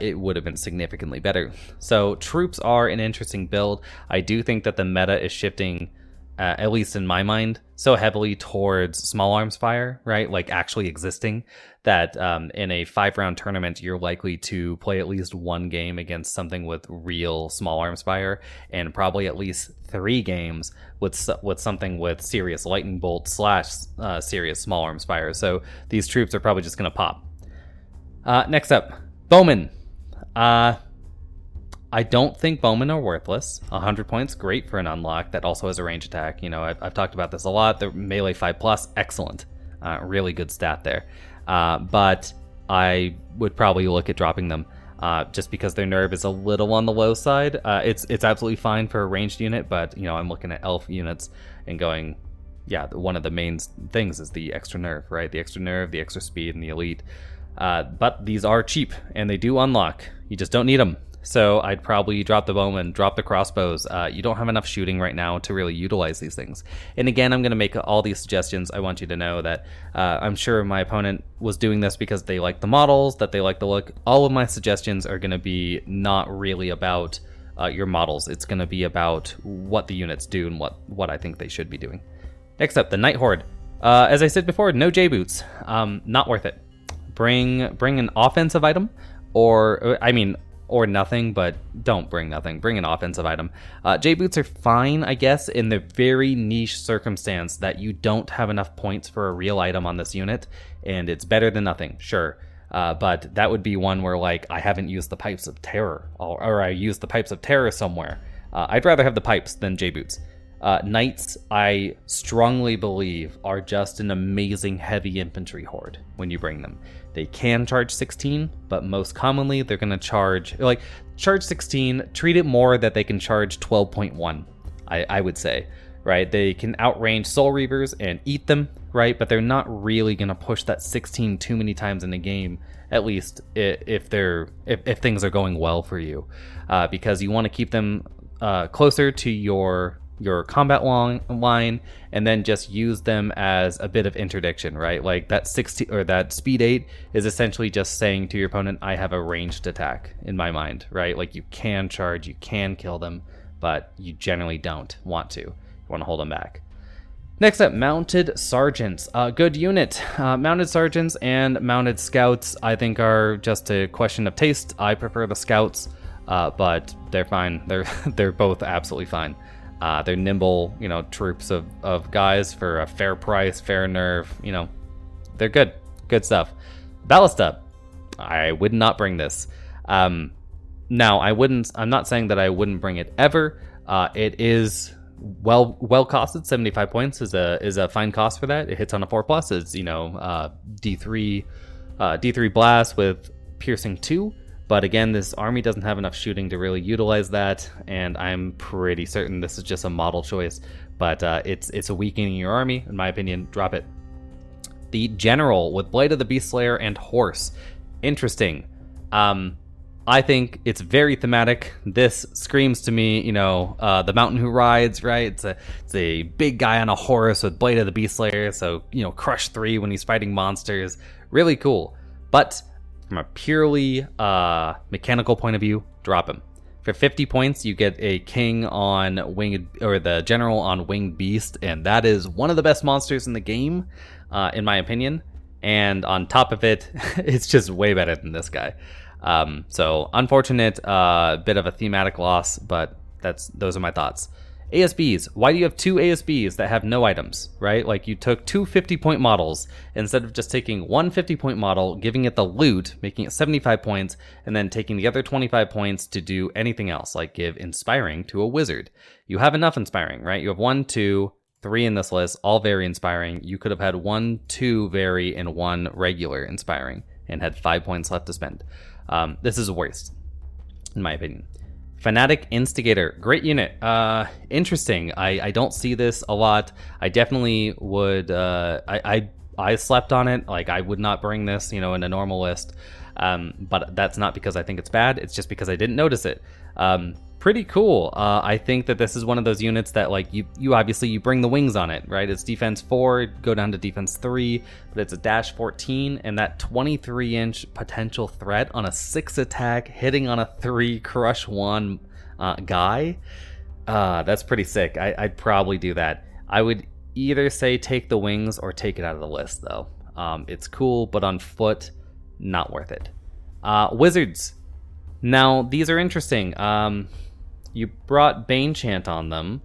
it would have been significantly better. So troops are an interesting build. I do think that the meta is shifting, at least in my mind, so heavily towards small arms fire, right? Like actually existing, that in a 5-round tournament, you're likely to play at least one game against something with real small arms fire, and probably at least 3 games with something with serious lightning bolt / serious small arms fire. So these troops are probably just going to pop. Next up, Bowmen. I don't think Bowmen are worthless. 100 points, great for an unlock that also has a range attack. You know, I've talked about this a lot. The melee 5+, excellent. Really good stat there. But I would probably look at dropping them just because their nerve is a little on the low side. It's absolutely fine for a ranged unit, but you know, I'm looking at elf units and going, yeah, one of the main things is the extra nerve, right? The extra nerve, the extra speed, and the elite. But these are cheap and they do unlock. You just don't need them. So I'd probably drop the bowmen, drop the crossbows. You don't have enough shooting right now to really utilize these things. And again, I'm going to make all these suggestions. I want you to know that I'm sure my opponent was doing this because they like the models, that they like the look. All of my suggestions are going to be not really about your models. It's going to be about what the units do and what I think they should be doing. Next up, the Night Horde. As I said before, no J-Boots. Not worth it. Bring an offensive item, or nothing, but don't bring nothing. Bring an offensive item. J-Boots are fine, I guess, in the very niche circumstance that you don't have enough points for a real item on this unit, and it's better than nothing, sure. But that would be one where, like, I haven't used the Pipes of Terror, or I used the Pipes of Terror somewhere. I'd rather have the Pipes than J-Boots. Knights, I strongly believe, are just an amazing heavy infantry horde when you bring them. They can charge 16, but most commonly they're going to charge 16, treat it more that they can charge 12.1, I would say, right? They can outrange Soul Reavers and eat them, right? But they're not really going to push that 16 too many times in a game, at least if things are going well for you, because you want to keep them closer to your combat line, and then just use them as a bit of interdiction, right? Like that 16 or that speed 8 is essentially just saying to your opponent, I have a ranged attack in my mind, right? Like you can charge, you can kill them, but you generally don't want to. You want to hold them back. Next up, Mounted Sergeants. Good unit. Mounted Sergeants and Mounted Scouts, I think, are just a question of taste. I prefer the Scouts, but they're fine. They're both absolutely fine. They're nimble, troops of guys for a fair price, fair nerve. They're good stuff. Ballista, I would not bring this. Now, I'm not saying that I wouldn't bring it ever. It is well costed. 75 points is a fine cost for that. It hits on a 4+. It's D3 blast with piercing 2. But again, this army doesn't have enough shooting to really utilize that, and I'm pretty certain this is just a model choice. But it's a weakening your army, in my opinion. Drop it. The General with Blade of the Beast Slayer and Horse. Interesting. I think it's very thematic. This screams to me, the Mountain Who Rides, right? It's a big guy on a horse with Blade of the Beast Slayer, so, crush 3 when he's fighting monsters. Really cool. But from a purely mechanical point of view, drop him. For 50 points, you get a king on winged, or the general on winged beast, and that is one of the best monsters in the game, in my opinion. and on top of it, it's just way better than this guy. So unfortunate, bit of a thematic loss, but those are my thoughts. ASBs. Why do you have two ASBs that have no items, right? Like you took two 50-point models instead of just taking one 50-point model, giving it the loot, making it 75 points, and then taking the other 25 points to do anything else, like give Inspiring to a wizard. You have enough Inspiring, right? You have 1, 2, 3 in this list, all very Inspiring. You could have had 1, 2 very, and 1 regular Inspiring, and had 5 points left to spend. This is a waste, in my opinion. Fanatic Instigator, great unit. Interesting. I don't see this a lot. I definitely would. I slept on it. Like I would not bring this, in a normal list. But that's not because I think it's bad. It's just because I didn't notice it. Pretty cool. I think that this is one of those units that like you obviously you bring the wings on it, right? It's defense 4, go down to defense 3, but it's a dash 14, and that 23-inch potential threat on a 6 attack, hitting on a 3 crush 1 guy. That's pretty sick. I'd probably do that. I would either say take the wings or take it out of the list though. It's cool, but on foot, not worth it. Wizards. Now these are interesting. You brought Bane Chant on them,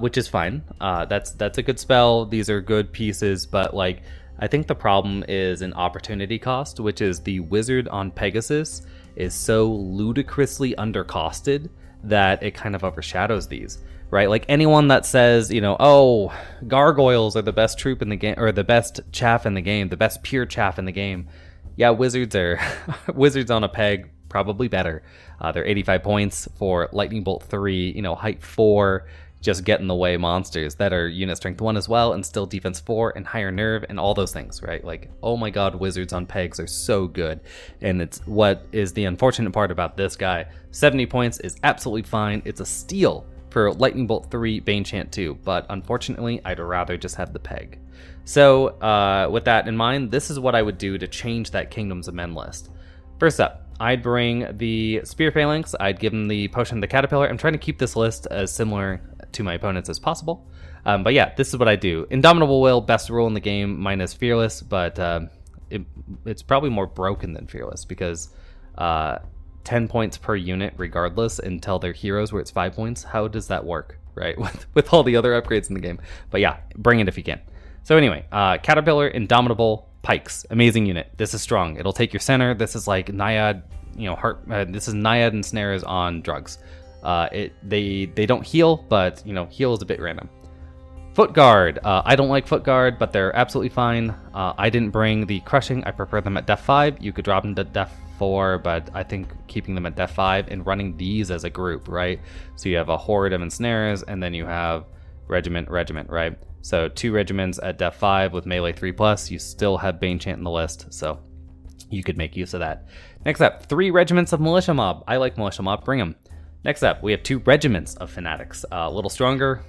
which is fine. That's a good spell. These are good pieces, but like I think the problem is an opportunity cost, which is the wizard on Pegasus is so ludicrously undercosted that it kind of overshadows these, right? Like anyone that says, oh, gargoyles are the best troop in the game, or the best chaff in the game, the best pure chaff in the game. Yeah, wizards are wizards on a peg. Probably better. They're 85 points for Lightning Bolt 3, height 4, just get in the way monsters that are unit strength 1 as well, and still defense 4 and higher nerve and all those things, right? Like, oh my god, wizards on pegs are so good. And it's what is the unfortunate part about this guy. 70 points is absolutely fine. It's a steal for Lightning Bolt 3, Bane Chant 2, but unfortunately, I'd rather just have the peg. So, with that in mind, this is what I would do to change that Kingdoms of Men list. First up, I'd bring the Spear Phalanx, I'd give him the Potion of the Caterpillar. I'm trying to keep this list as similar to my opponents as possible. But yeah, this is what I do. Indomitable Will, best rule in the game, minus Fearless, but it's probably more broken than Fearless because 10 points per unit regardless until they're heroes where it's 5 points. How does that work, right? with all the other upgrades in the game. But yeah, bring it if you can. So anyway, Caterpillar, Indomitable, Pikes, amazing unit. This is strong. It'll take your center. This is like Naiad, this is Naiad and Snares on drugs. They don't heal, but heal is a bit random. Foot Guard. I don't like Foot Guard, but they're absolutely fine. I didn't bring the Crushing. I prefer them at Def 5. You could drop them to Def 4, but I think keeping them at Def 5 and running these as a group, right? So you have a horde of ensnares, and then you have regiment, right? So 2 regiments at Def 5 with melee 3+, you still have Bane Chant in the list, so you could make use of that. Next up, 3 regiments of Militia Mob. I like Militia Mob, bring them. Next up, we have 2 regiments of Fanatics. A little stronger.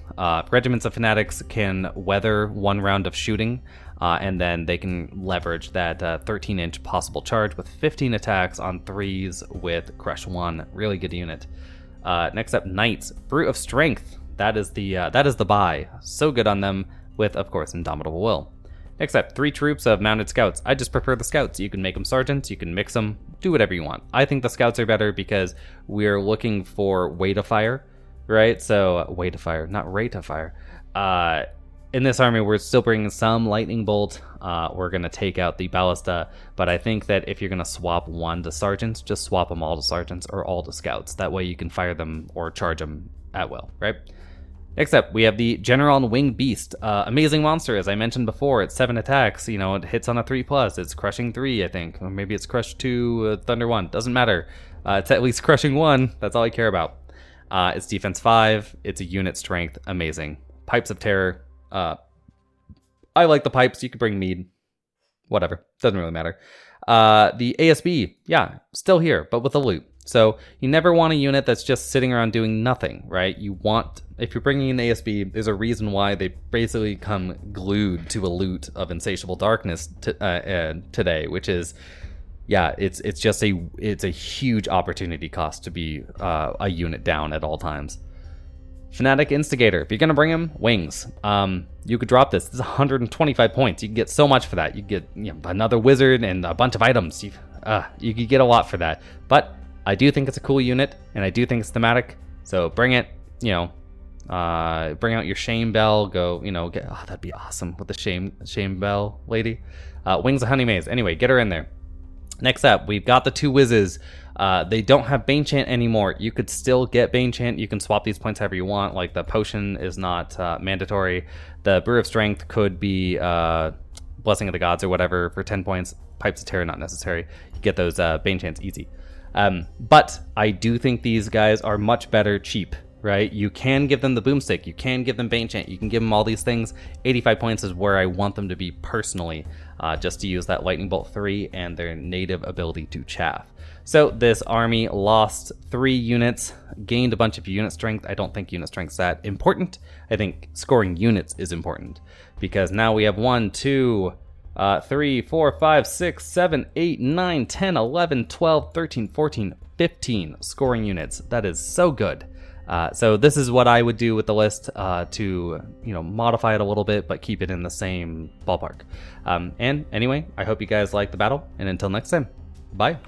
Regiments of Fanatics can weather 1 round of shooting, and then they can leverage that 13-inch possible charge with 15 attacks on 3s with Crush 1. Really good unit. Next up, Knights. Brute of Strength. That is the buy. So good on them with, of course, Indomitable Will. Next up, 3 troops of Mounted Scouts. I just prefer the Scouts. You can make them Sergeants, you can mix them, do whatever you want. I think the Scouts are better because we're looking for way to fire, right? So, way to fire, not rate to fire. In this army, we're still bringing some Lightning Bolt. We're going to take out the Ballista, but I think that if you're going to swap 1 to Sergeants, just swap them all to Sergeants or all to Scouts. That way you can fire them or charge them at will, right? Next up, we have the General and Winged Beast. Amazing monster, as I mentioned before. It's 7 attacks. It hits on a 3+. It's crushing 3, I think. Or maybe it's crush 2, thunder 1. Doesn't matter. It's at least crushing 1. That's all I care about. It's defense 5. It's a unit strength. Amazing. Pipes of Terror. I like the pipes. You could bring mead. Whatever. Doesn't really matter. The ASB. Yeah, still here, but with a loot. So you never want a unit that's just sitting around doing nothing, right? You want, if you're bringing in ASB, there's a reason why they basically come glued to a loot of Insatiable Darkness today, which is, yeah, it's a huge opportunity cost to be a unit down at all times. Fanatic Instigator. If you're gonna bring him, wings. You could drop this. This is 125 points. You can get so much for that. You get another wizard and a bunch of items. You could get a lot for that. But I do think it's a cool unit, and I do think it's thematic. So bring it. Bring out your Shame Bell. Go. That'd be awesome with the Shame Bell lady. Wings of Honey Maze. Anyway, get her in there. Next up, we've got the 2 whizzes. They don't have Banechant anymore. You could still get Banechant. You can swap these points however you want. Like, the potion is not mandatory. The Brew of Strength could be Blessing of the Gods or whatever for 10 points. Pipes of Terror not necessary. You get those Banechants easy. But I do think these guys are much better cheap, right? You can give them the Boomstick. You can give them Banechant. You can give them all these things. 85 points is where I want them to be personally, just to use that Lightning Bolt 3 and their native ability to chaff. So this army lost 3 units, gained a bunch of unit strength. I don't think unit strength's that important. I think scoring units is important, because now we have 1, 2, 3, 4, 5, 6, 7, 8, 9, 10, 11, 12, 13, 14, 15 scoring units. That is so good. So this is what I would do with the list to modify it a little bit, but keep it in the same ballpark. And anyway, I hope you guys like the battle, and until next time, bye.